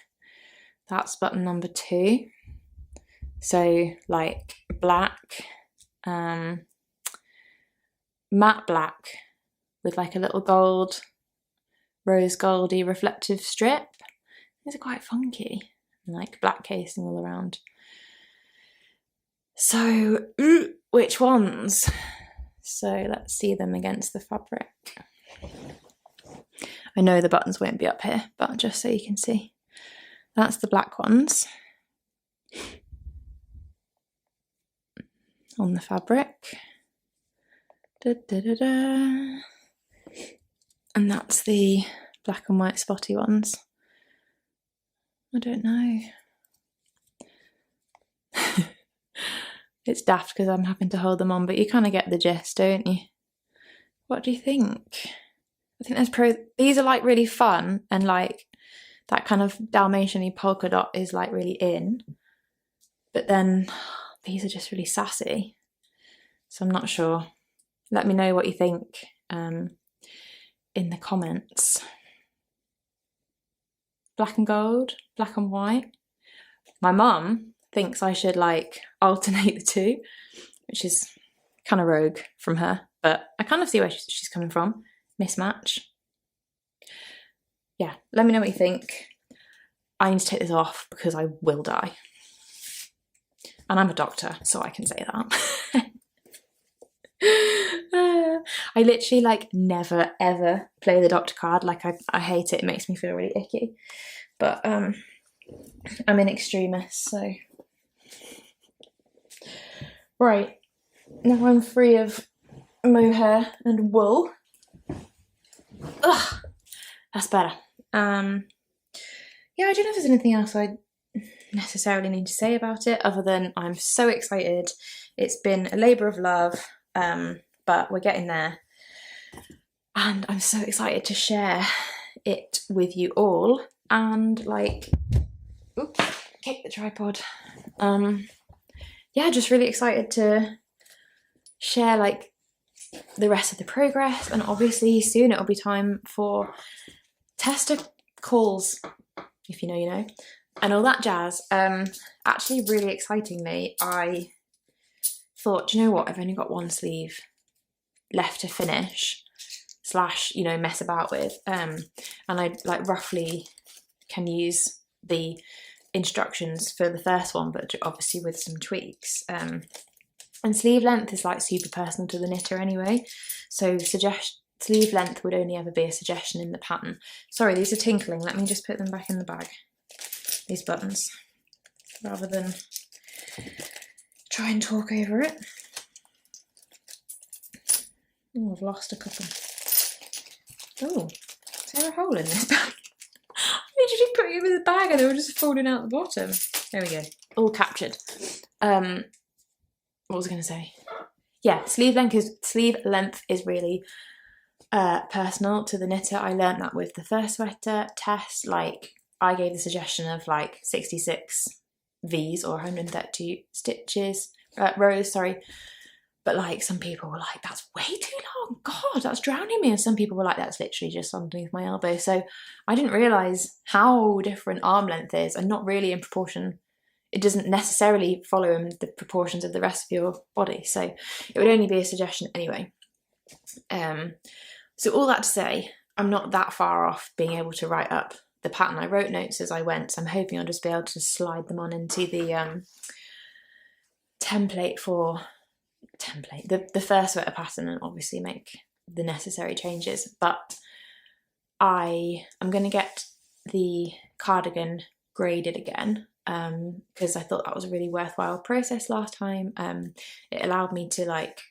That's button number 2. So like black, matte black with like a little gold, rose goldy reflective strip. These are quite funky, and like black casing all around. So which ones? So let's see them against the fabric. I know the buttons won't be up here, but just so you can see. That's the black ones on the fabric. Da, da, da, da. And that's the black and white spotty ones. I don't know. It's daft because I'm having to hold them on, but you kind of get the gist, don't you? What do you think? I think there's these are like really fun, and like that kind of Dalmatian-y polka dot is like really in. But then these are just really sassy. So I'm not sure. Let me know what you think in the comments. Black and gold, black and white. My mum thinks I should like alternate the 2, which is kind of rogue from her, but I kind of see where she's coming from. Mismatch. Yeah, let me know what you think. I need to take this off because I will die. And I'm a doctor, so I can say that. I literally like never ever play the doctor card. Like I hate it. It makes me feel really icky. But I'm in extremis, so. Right, now I'm free of mohair and wool. Ugh, that's better. Yeah, I don't know if there's anything else I necessarily need to say about it other than I'm so excited. It's been a labour of love, but we're getting there. And I'm so excited to share it with you all. And like, oops, kick the tripod. Yeah, just really excited to share like the rest of the progress, and obviously soon it'll be time for tester calls, if you know you know, and all that jazz. Actually really excitingly, I thought, do you know what, I've only got 1 sleeve left to finish / you know, mess about with, and I like roughly can use the instructions for the first one, but obviously with some tweaks. And sleeve length is like super personal to the knitter anyway, so sleeve length would only ever be a suggestion in the pattern. Sorry, these are tinkling. Let me just put them back in the bag, these buttons, rather than try and talk over it. Oh, I've lost a couple. Oh, is there a hole in this bag? I literally put them in the bag and they were just falling out the bottom. There we go, all captured. What was I going to say? yeah, sleeve length is really personal to the knitter. I learned that with the first sweater test. Like, I gave the suggestion of like 66 V's or 132 stitches, rows, sorry. But like, some people were like, that's way too long. God, that's drowning me. And some people were like, that's literally just underneath my elbow. So I didn't realise how different arm length is, and not really in proportion. It doesn't necessarily follow in the proportions of the rest of your body. So it would only be a suggestion anyway. So all that to say, I'm not that far off being able to write up the pattern. I wrote notes as I went, so I'm hoping I'll just be able to slide them on into the template for the first sweater pattern, and obviously make the necessary changes. But I am going to get the cardigan graded again, because I thought that was a really worthwhile process last time. It allowed me to like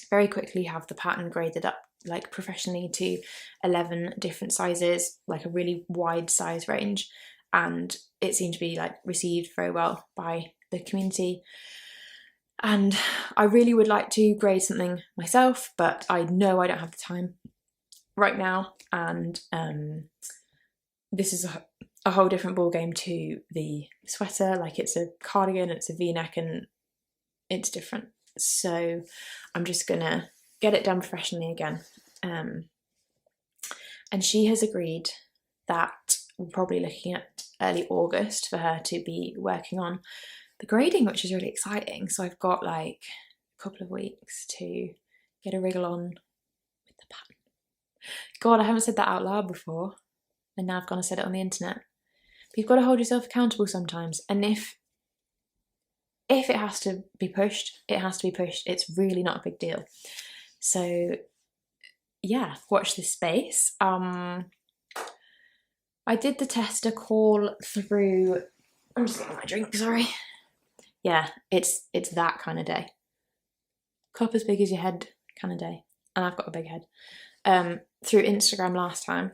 very quickly have the pattern graded up like professionally to 11 different sizes, like a really wide size range, and it seemed to be like received very well by the community. And I really would like to grade something myself, but I know I don't have the time right now, and this is a whole different ballgame to the sweater. Like, it's a cardigan, it's a v-neck, and it's different. So I'm just gonna get it done professionally again. And she has agreed that we're probably looking at early August for her to be working on the grading, which is really exciting. So I've got like a couple of weeks to get a wriggle on with the pattern. God, I haven't said that out loud before, and now I've gone and said it on the internet. But you've got to hold yourself accountable sometimes, and if it has to be pushed, it has to be pushed. It's really not a big deal. So yeah, watch this space. I did the tester call through. I'm just getting my drink, sorry. Yeah, it's that kind of day. Cup as big as your head kind of day. And I've got a big head. Through Instagram last time.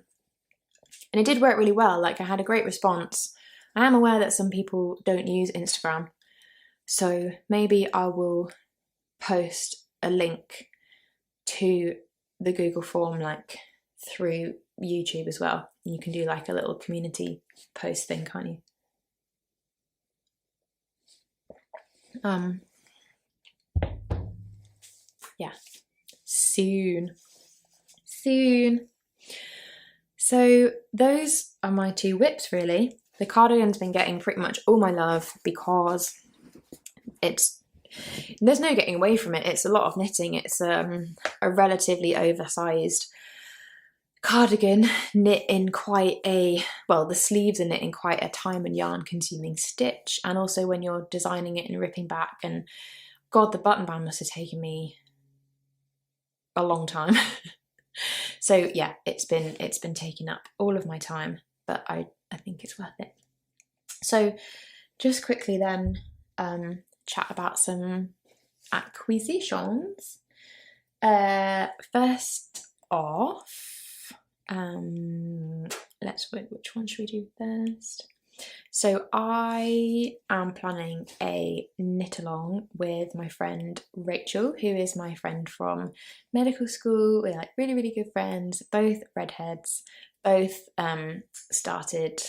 And it did work really well. Like, I had a great response. I am aware that some people don't use Instagram, so maybe I will post a link to the Google form like through YouTube as well. And you can do like a little community post thing, can't you? Yeah, soon. So those are my two whips, really. The cardigan's been getting pretty much all my love because there's no getting away from it. It's a lot of knitting. It's a relatively oversized cardigan knit in quite a, well, the sleeves are knit in quite a time and yarn consuming stitch, and also when you're designing it and ripping back, and God, the button band must have taken me a long time. So yeah, it's been taking up all of my time, but I think it's worth it. So just quickly then, chat about some acquisitions. First off, let's wait, which one should we do first? So I am planning a knit along with my friend Rachel, who is my friend from medical school. We're like really, really good friends, both redheads, both started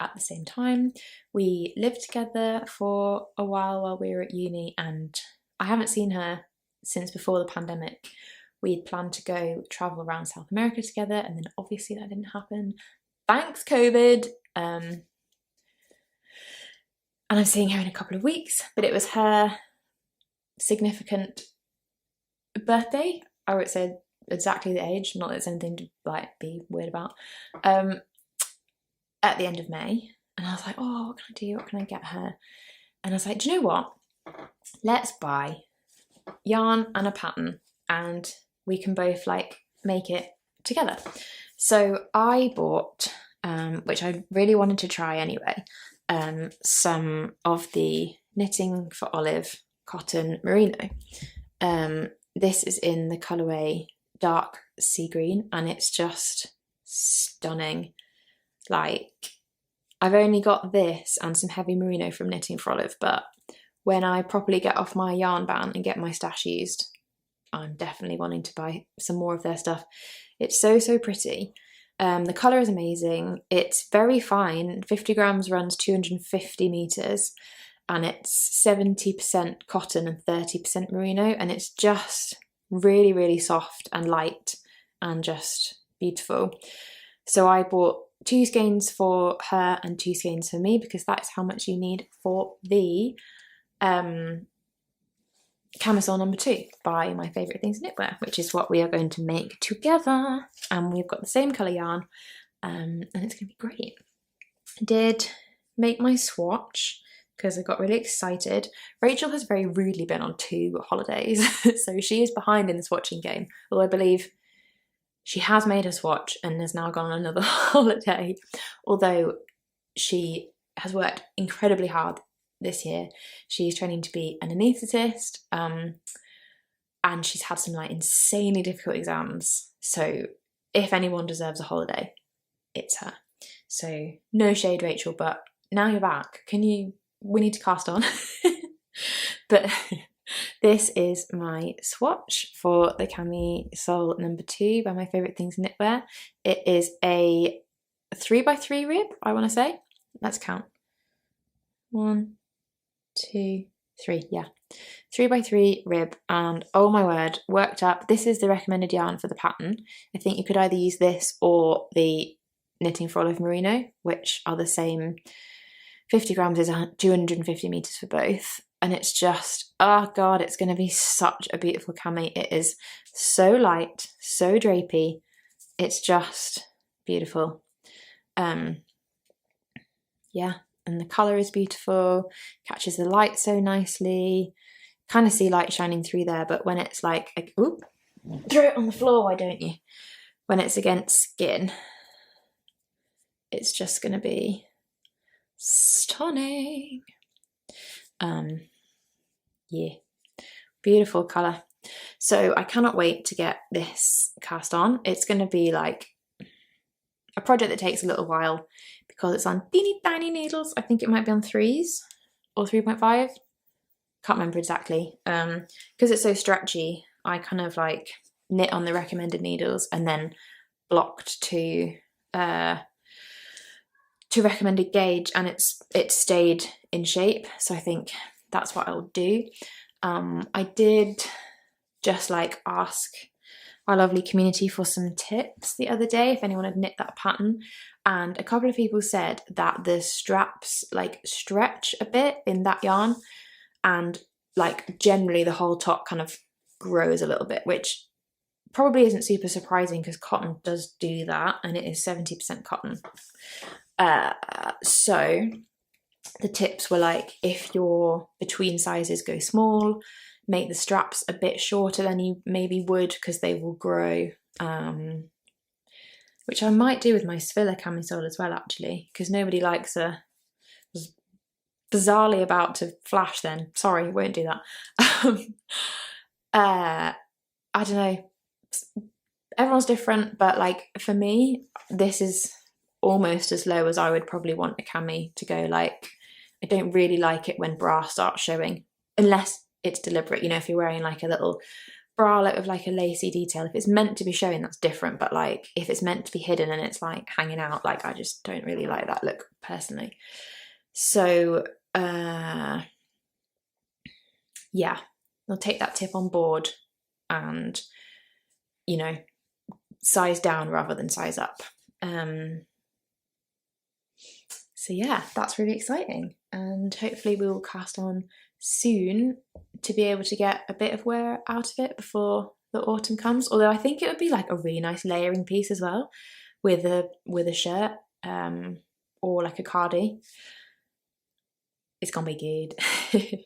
at the same time. We lived together for a while we were at uni, and I haven't seen her since before the pandemic. We'd planned to go travel around South America together, and then obviously that didn't happen. Thanks, COVID. And I'm seeing her in a couple of weeks, but it was her significant birthday. I would say exactly the age, not that it's anything to like be weird about, at the end of May. And I was like, oh, what can I do? What can I get her? And I was like, do you know what? Let's buy yarn and a pattern, and we can both like make it together. So I bought, which I really wanted to try anyway, some of the Knitting for Olive cotton merino. This is in the colourway dark sea green, and it's just stunning. Like, I've only got this and some heavy merino from Knitting for Olive, but when I properly get off my yarn ban and get my stash used, I'm definitely wanting to buy some more of their stuff. It's so, so pretty. The colour is amazing. It's very fine. 50 grams runs 250 metres, and it's 70% cotton and 30% merino, and it's just really, really soft and light and just beautiful. So I bought 2 skeins for her and 2 skeins for me, because that is how much you need for the camisole number 2 by My Favourite Things Knitwear, which is what we are going to make together. And we've got the same colour yarn, and it's going to be great. I did make my swatch because I got really excited. Rachel has very rudely been on 2 holidays, so she is behind in the swatching game, although I believe she has made a swatch and has now gone on another holiday, although she has worked incredibly hard this year. She's training to be an anaesthetist, and she's had some like insanely difficult exams. So if anyone deserves a holiday, it's her. So no shade, Rachel, but now you're back. We need to cast on. But this is my swatch for the camisole number 2 by My Favourite Things Knitwear. It is a 3x3 rib, I want to say. Let's count. 1, 2, 3, yeah. 3x3 rib, and oh my word, worked up. This is the recommended yarn for the pattern. I think you could either use this or the Knitting for Olive Merino, which are the same. 50 grams is 250 metres for both, and it's just, oh god, it's going to be such a beautiful cami. It is so light, so drapey, it's just beautiful. Yeah, and the colour is beautiful, catches the light so nicely, kind of see light shining through there, but when it's like, oop, throw it on the floor, why don't you? When it's against skin, it's just going to be stunning. Yeah, beautiful colour. So I cannot wait to get this cast on. It's going to be like a project that takes a little while because it's on teeny tiny needles. I think it might be on 3s or 3.5. Can't remember exactly. Because it's so stretchy, I kind of like knit on the recommended needles and then blocked to recommended gauge, and it stayed in shape. So I think that's what I'll do. I did just like ask our lovely community for some tips the other day if anyone had knit that pattern, and a couple of people said that the straps like stretch a bit in that yarn, and like generally the whole top kind of grows a little bit, which probably isn't super surprising because cotton does do that, and it is 70% cotton. So the tips were like, if your between sizes go small, make the straps a bit shorter than you maybe would because they will grow, which I might do with my Svila Camisole as well, actually, because nobody likes a... was bizarrely about to flash then. Sorry, won't do that. I don't know. Everyone's different, but like for me, this is almost as low as I would probably want a cami to go. Like, I don't really like it when bra starts showing, unless it's deliberate. You know, if you're wearing like a little bralette with like a lacy detail, if it's meant to be showing, that's different. But like if it's meant to be hidden and it's like hanging out, like I just don't really like that look personally. So yeah, I'll take that tip on board and, you know, size down rather than size up. So yeah, that's really exciting, and hopefully we will cast on soon to be able to get a bit of wear out of it before the autumn comes. Although I think it would be like a really nice layering piece as well with a shirt or like a cardi. It's gonna be good.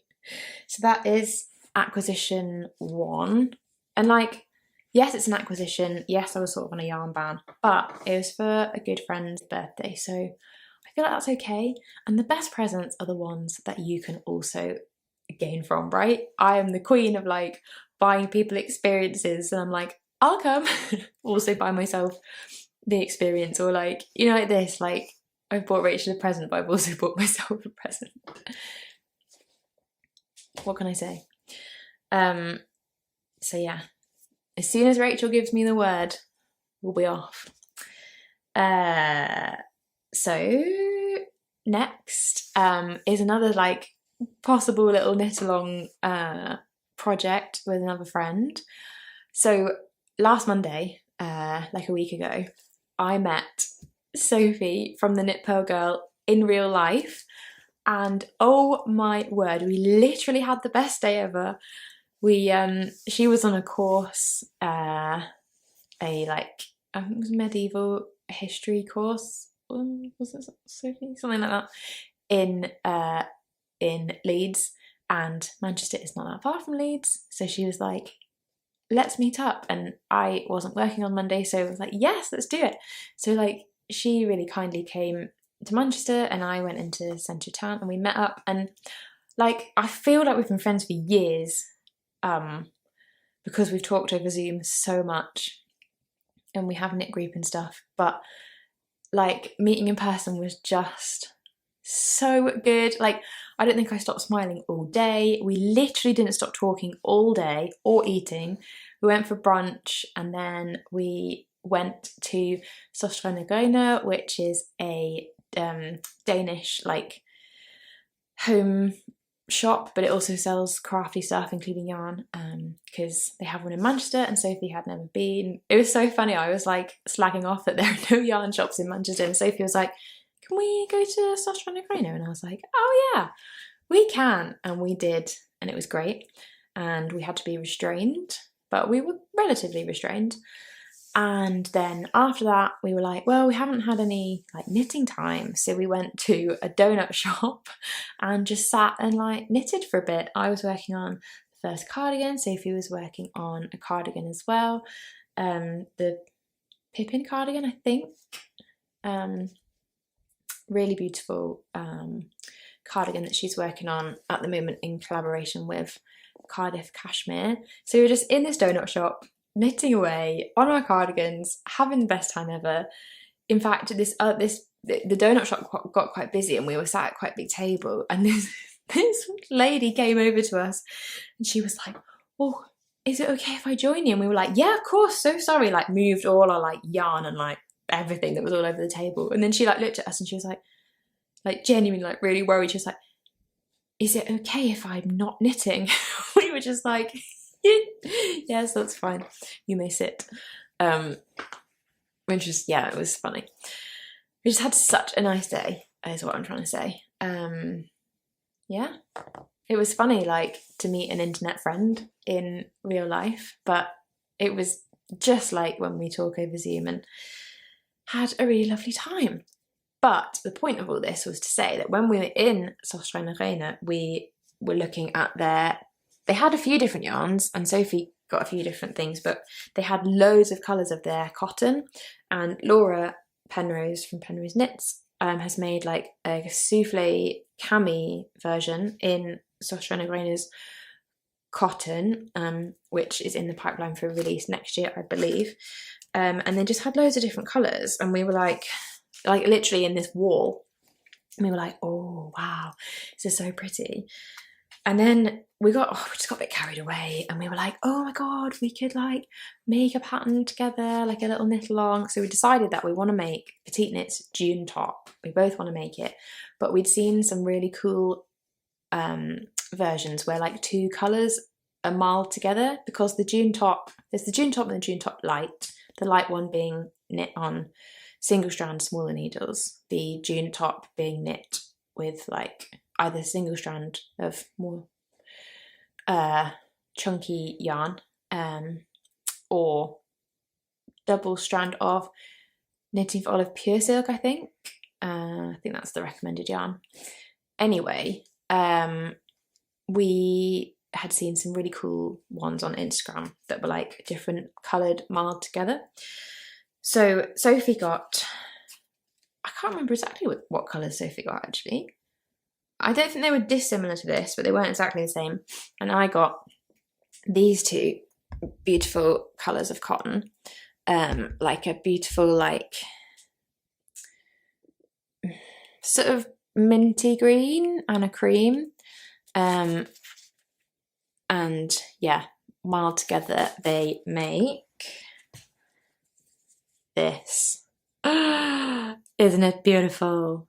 So that is acquisition 1, and like, yes, it's an acquisition. Yes, I was sort of on a yarn ban, but it was for a good friend's birthday, so I feel like that's okay. And the best presents are the ones that you can also gain from, right? I am the queen of like buying people experiences, and I'm like, I'll come also buy myself the experience, or like, you know, like this, like I've bought Rachel a present, but I've also bought myself a present. what can I say? So yeah, as soon as Rachel gives me the word, we'll be off. So next is another like possible little knit along project with another friend. So last Monday, like a week ago, I met Sophie from the Knit Pearl Girl in real life, and oh my word, we literally had the best day ever. She was on a course, I think it was medieval history course. Was it Sophie? Something like that in Leeds, and Manchester is not that far from Leeds. So she was like, let's meet up, and I wasn't working on Monday, so I was like, yes, let's do it. So like she really kindly came to Manchester and I went into central town and we met up, and like I feel like we've been friends for years because we've talked over Zoom so much and we have knit group and stuff, but like meeting in person was just so good. Like I don't think I stopped smiling all day. We literally didn't stop talking all day or eating. We went for brunch and then we went to Svila, which is a Danish like home shop, but it also sells crafty stuff including yarn, because they have one in Manchester and Sophie had never been. It was so funny, I was like slagging off that there are no yarn shops in Manchester and Sophie was like, can we go to Svila? And I was like, oh yeah, we can, and we did, and it was great, and we had to be restrained, but we were relatively restrained. And then after that we were like, well, we haven't had any like knitting time, so we went to a donut shop and just sat and like knitted for a bit. I was working on the first cardigan, Sophie was working on a cardigan as well, the Pippin cardigan I think, really beautiful cardigan that she's working on at the moment in collaboration with Cardiff Cashmere. So we were just in this donut shop knitting away on our cardigans, having the best time ever. In fact, the donut shop got quite busy and we were sat at quite a big table, and this lady came over to us and she was like, oh, is it okay if I join you? And we were like, yeah, of course, so sorry, like moved all our like yarn and like everything that was all over the table. And then she like looked at us and she was like genuinely like really worried. She was like, is it okay if I'm not knitting? We were just like, yes, that's fine, you may sit. Which is, yeah, it was funny. We just had such a nice day is what I'm trying to say. Yeah, it was funny like to meet an internet friend in real life, but it was just like when we talk over Zoom, and had a really lovely time. But the point of all this was to say that when we were in Svila, we were looking at they had a few different yarns, and Sophie got a few different things, but they had loads of colours of their cotton, and Laura Penrose from Penrose Knits has made like a souffle cami version in Svila cotton, which is in the pipeline for release next year, I believe. And they just had loads of different colours, and we were like literally in this wall, and we were like, oh wow, this is so pretty. And then we just got a bit carried away, and we were like, oh my god, we could like make a pattern together, like a little knit along. So we decided that we want to make Petite Knit's June top. We both want to make it, but we'd seen some really cool versions where like two colours are marled together, because there's the June top and the June top light, the light one being knit on single strand smaller needles, the June top being knit with like either single strand of more chunky yarn, or double strand of Knitting for Olive pure silk, I think that's the recommended yarn. Anyway, we had seen some really cool ones on Instagram that were like different coloured marled together. So Sophie got, I can't remember exactly what colours Sophie got actually. I don't think they were dissimilar to this, but they weren't exactly the same. And I got these two beautiful colours of cotton, like a beautiful like sort of minty green and a cream, And yeah, while together they make this. Isn't it beautiful?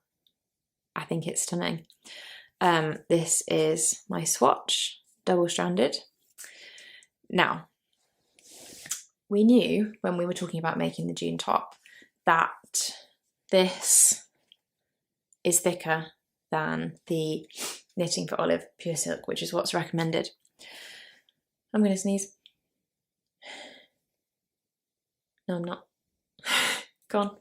I think it's stunning. This is my swatch, double-stranded. Now, we knew when we were talking about making the June top that this is thicker than the Knitting for Olive Pure Silk, which is what's recommended. I'm going to sneeze. No, I'm not. Gone.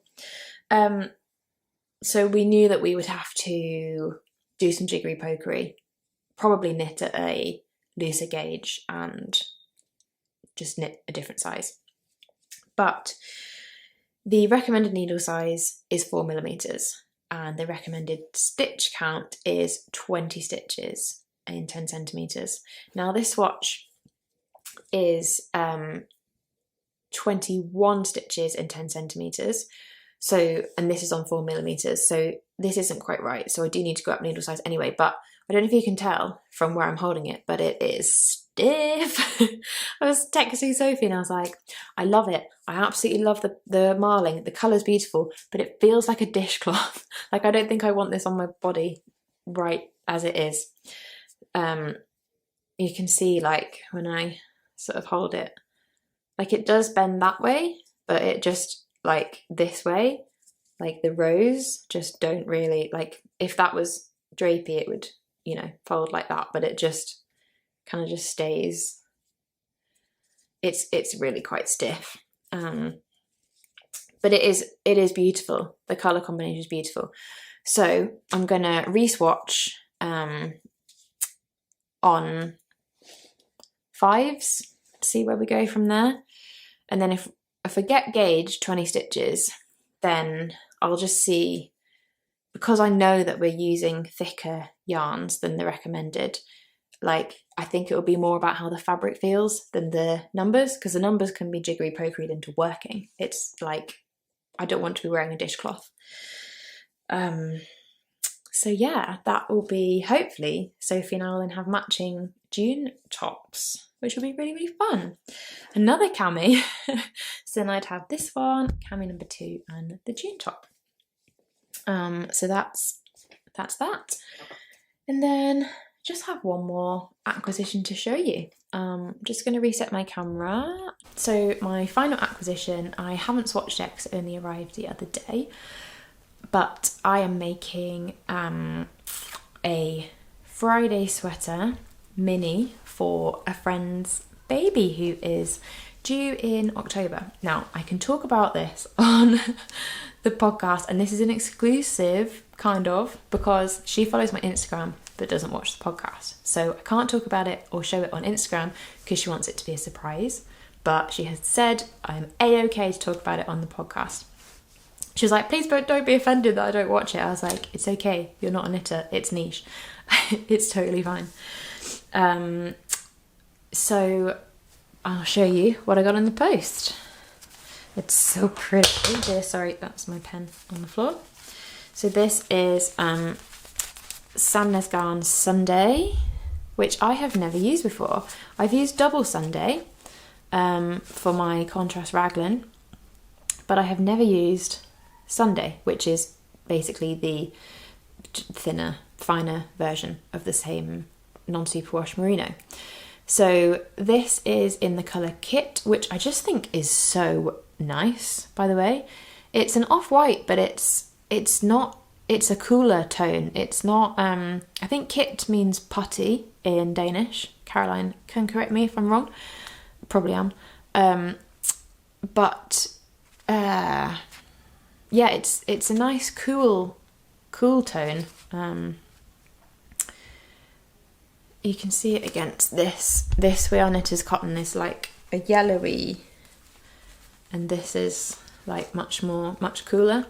So we knew that we would have to do some jiggery pokery, probably knit at a looser gauge and just knit a different size. But the recommended needle size is 4mm and the recommended stitch count is 20 stitches in 10 centimetres. Now this swatch is 21 stitches in 10 centimetres. So, and this is on 4mm, so this isn't quite right. So I do need to go up needle size anyway, but I don't know if you can tell from where I'm holding it, but it is stiff. I was texting Sophie and I was like, I love it. I absolutely love the marling. The colour's beautiful, but it feels like a dishcloth. Like, I don't think I want this on my body right as it is. You can see, like, when I sort of hold it, like it does bend that way, but it just, like this way, like the rows just don't really, like if that was drapey it would, you know, fold like that, but it just kind of just stays. It's really quite stiff, but it is beautiful. The colour combination is beautiful. So I'm gonna re-swatch on 5s, see where we go from there, and then if I forget gauge 20 stitches, then I'll just see, because I know that we're using thicker yarns than the recommended, like I think it will be more about how the fabric feels than the numbers, because the numbers can be jiggery pokeried into working. It's like, I don't want to be wearing a dishcloth. So yeah, that will be, hopefully Sophie and I will then have matching June tops, which will be really, really fun. Another cami. So then I'd have this one, cami number 2, and the June top. So that's that. And then just have one more acquisition to show you. I'm just going to reset my camera. So my final acquisition, I haven't swatched it because it only arrived the other day, but I am making a Friday sweater mini for a friend's baby who is due in October. Now, I can talk about this on the podcast, and this is an exclusive, kind of, because she follows my Instagram but doesn't watch the podcast. So I can't talk about it or show it on Instagram because she wants it to be a surprise. But she has said I'm A-okay to talk about it on the podcast. She was like, please don't be offended that I don't watch it. I was like, it's okay. You're not a knitter. It's niche. It's totally fine. So I'll show you what I got in the post. It's so pretty. Oh dear, sorry, that's my pen on the floor. So this is Sandnes Garn Sunday, which I have never used before. I've used double Sunday for my contrast raglan, but I have never used Sunday, which is basically the thinner, finer version of the same non-superwash merino. So this is in the colour Kit, which I just think is so nice, by the way. It's an off-white, but it's a cooler tone. It's not, I think Kit means putty in Danish. Caroline can correct me if I'm wrong. Probably am. Yeah, it's a nice cool tone. You can see it against this. This We Are Knitters cotton is like a yellowy, and this is like much cooler.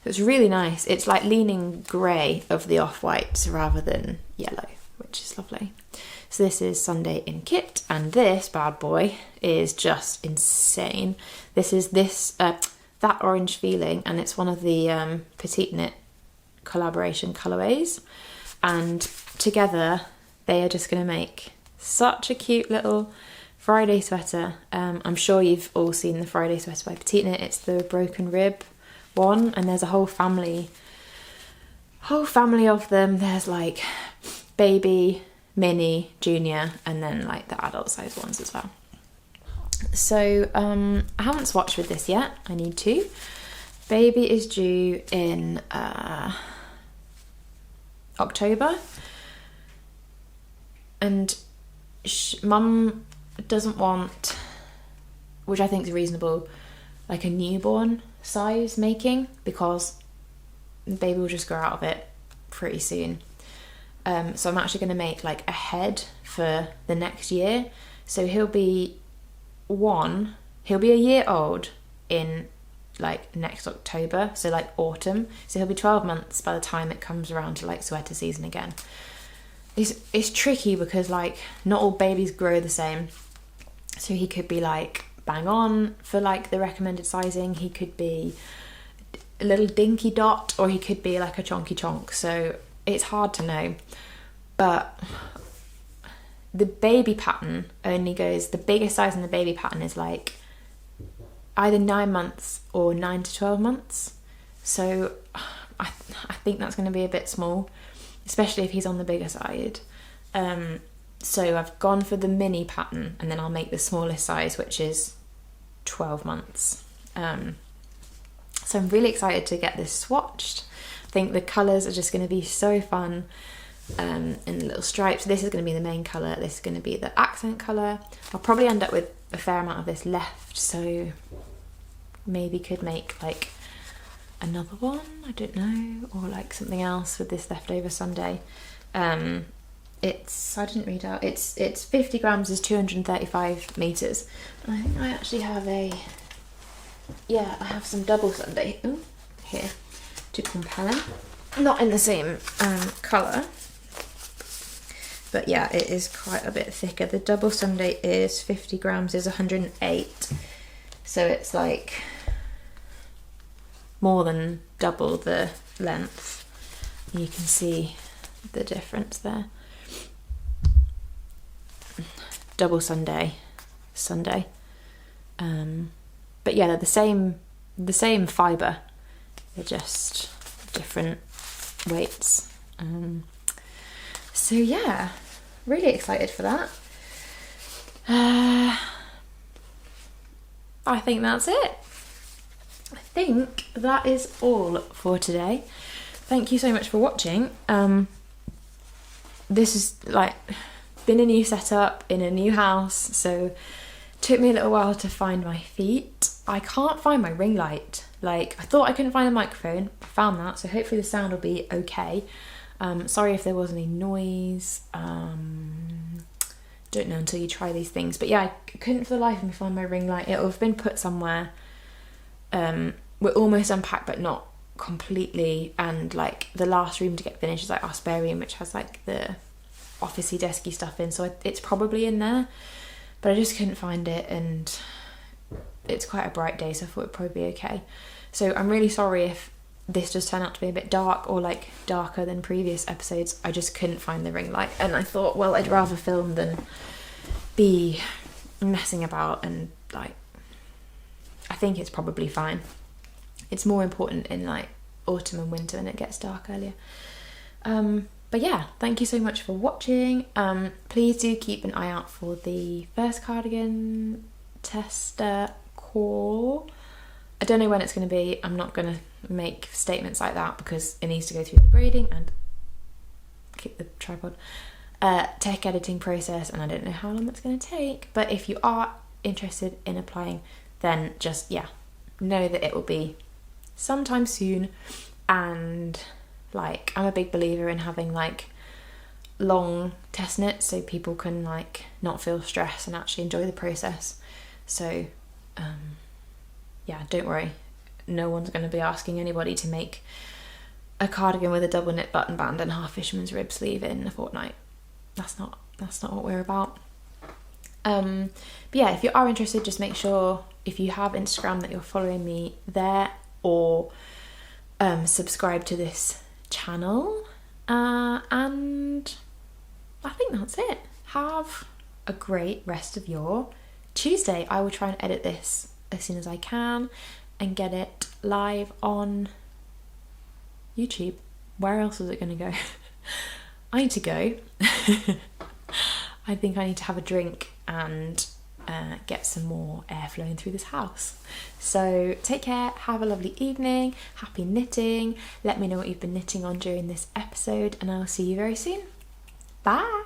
It's really nice. It's like leaning grey of the off-whites rather than yellow, which is lovely. So this is Sunday in Kit, and this bad boy is just insane. This is That Orange Feeling, and it's one of the Petite Knit collaboration colourways, and together they are just going to make Such a cute little Friday sweater. I'm sure you've all seen the Friday sweater by Petite Knit. It's the broken rib one, and there's a whole family of them. There's like baby, mini, junior, and then like the adult size ones as well. So I haven't swatched with this yet. I need to. Baby is due in October, and Mum doesn't want, which I think is reasonable, like a newborn size making, because baby will just grow out of it pretty soon. So I'm actually going to make like a head for the next year. So he'll be a year old in like next October, so like autumn. So he'll be 12 months by the time it comes around to like sweater season again. It's tricky because like not all babies grow the same. So he could be like bang on for like the recommended sizing. He could be a little dinky dot, or he could be like a chonky chonk. So it's hard to know. But the baby pattern only goes, the biggest size in the baby pattern is like either 9 months or 9 to 12 months. So I think that's going to be a bit small, especially if he's on the bigger side. So I've gone for the mini pattern, and then I'll make the smallest size, which is 12 months. So I'm really excited to get this swatched. I think the colours are just going to be so fun, in the little stripes. This is going to be the main colour, this is going to be the accent colour. I'll probably end up with a fair amount of this left, so maybe could make like another one, I don't know, or like something else with this leftover Sunday. I didn't read out, it's 50 grams is 235 meters, and I think I actually have I have some double Sunday here to compare, not in the same colour, but yeah, it is quite a bit thicker. The double Sunday is 50 grams is 108, so it's like more than double the length. You can see the difference there. Double Sunday. But yeah, they're the same fibre. They're just different weights. So yeah, really excited for that. I think that's it. I think that is all for today. Thank you so much for watching. This is like been a new setup in a new house, so it took me a little while to find my feet. I can't find my ring light. Like, I thought I couldn't find a microphone, I found that, so hopefully the sound will be okay. Sorry if there was any noise. Don't know until you try these things, but yeah, I couldn't for the life of me find my ring light. It'll have been put somewhere. We're almost unpacked, but not completely, and like the last room to get finished is like our spare room, which has like the officey desky stuff in, so it's probably in there, but I just couldn't find it, and it's quite a bright day, so I thought it'd probably be okay. So I'm really sorry if this just turned out to be a bit dark, or like darker than previous episodes. I just couldn't find the ring light, and I thought, well, I'd rather film than be messing about, and like, I think it's probably fine. It's more important in like autumn and winter when it gets dark earlier. But yeah, thank you so much for watching. Please do keep an eye out for the First Cardigan tester call. I don't know when it's going to be. I'm not going to make statements like that because it needs to go through the grading and keep the tripod tech editing process, and I don't know how long it's going to take. But if you are interested in applying, then just know that it will be sometime soon. And like, I'm a big believer in having like long test knits so people can like not feel stressed and actually enjoy the process. So yeah, don't worry, no one's going to be asking anybody to make a cardigan with a double knit button band and half fisherman's rib sleeve in a fortnight. That's not what we're about. But yeah, if you are interested, just make sure if you have Instagram that you're following me there, or subscribe to this channel, and I think that's it. Have a great rest of your Tuesday. I will try and edit this as soon as I can and get it live on YouTube. Where else is it going to go? I need to go. I think I need to have a drink and get some more air flowing through this house. So take care, have a lovely evening, happy knitting. Let me know what you've been knitting on during this episode, and I'll see you very soon. Bye!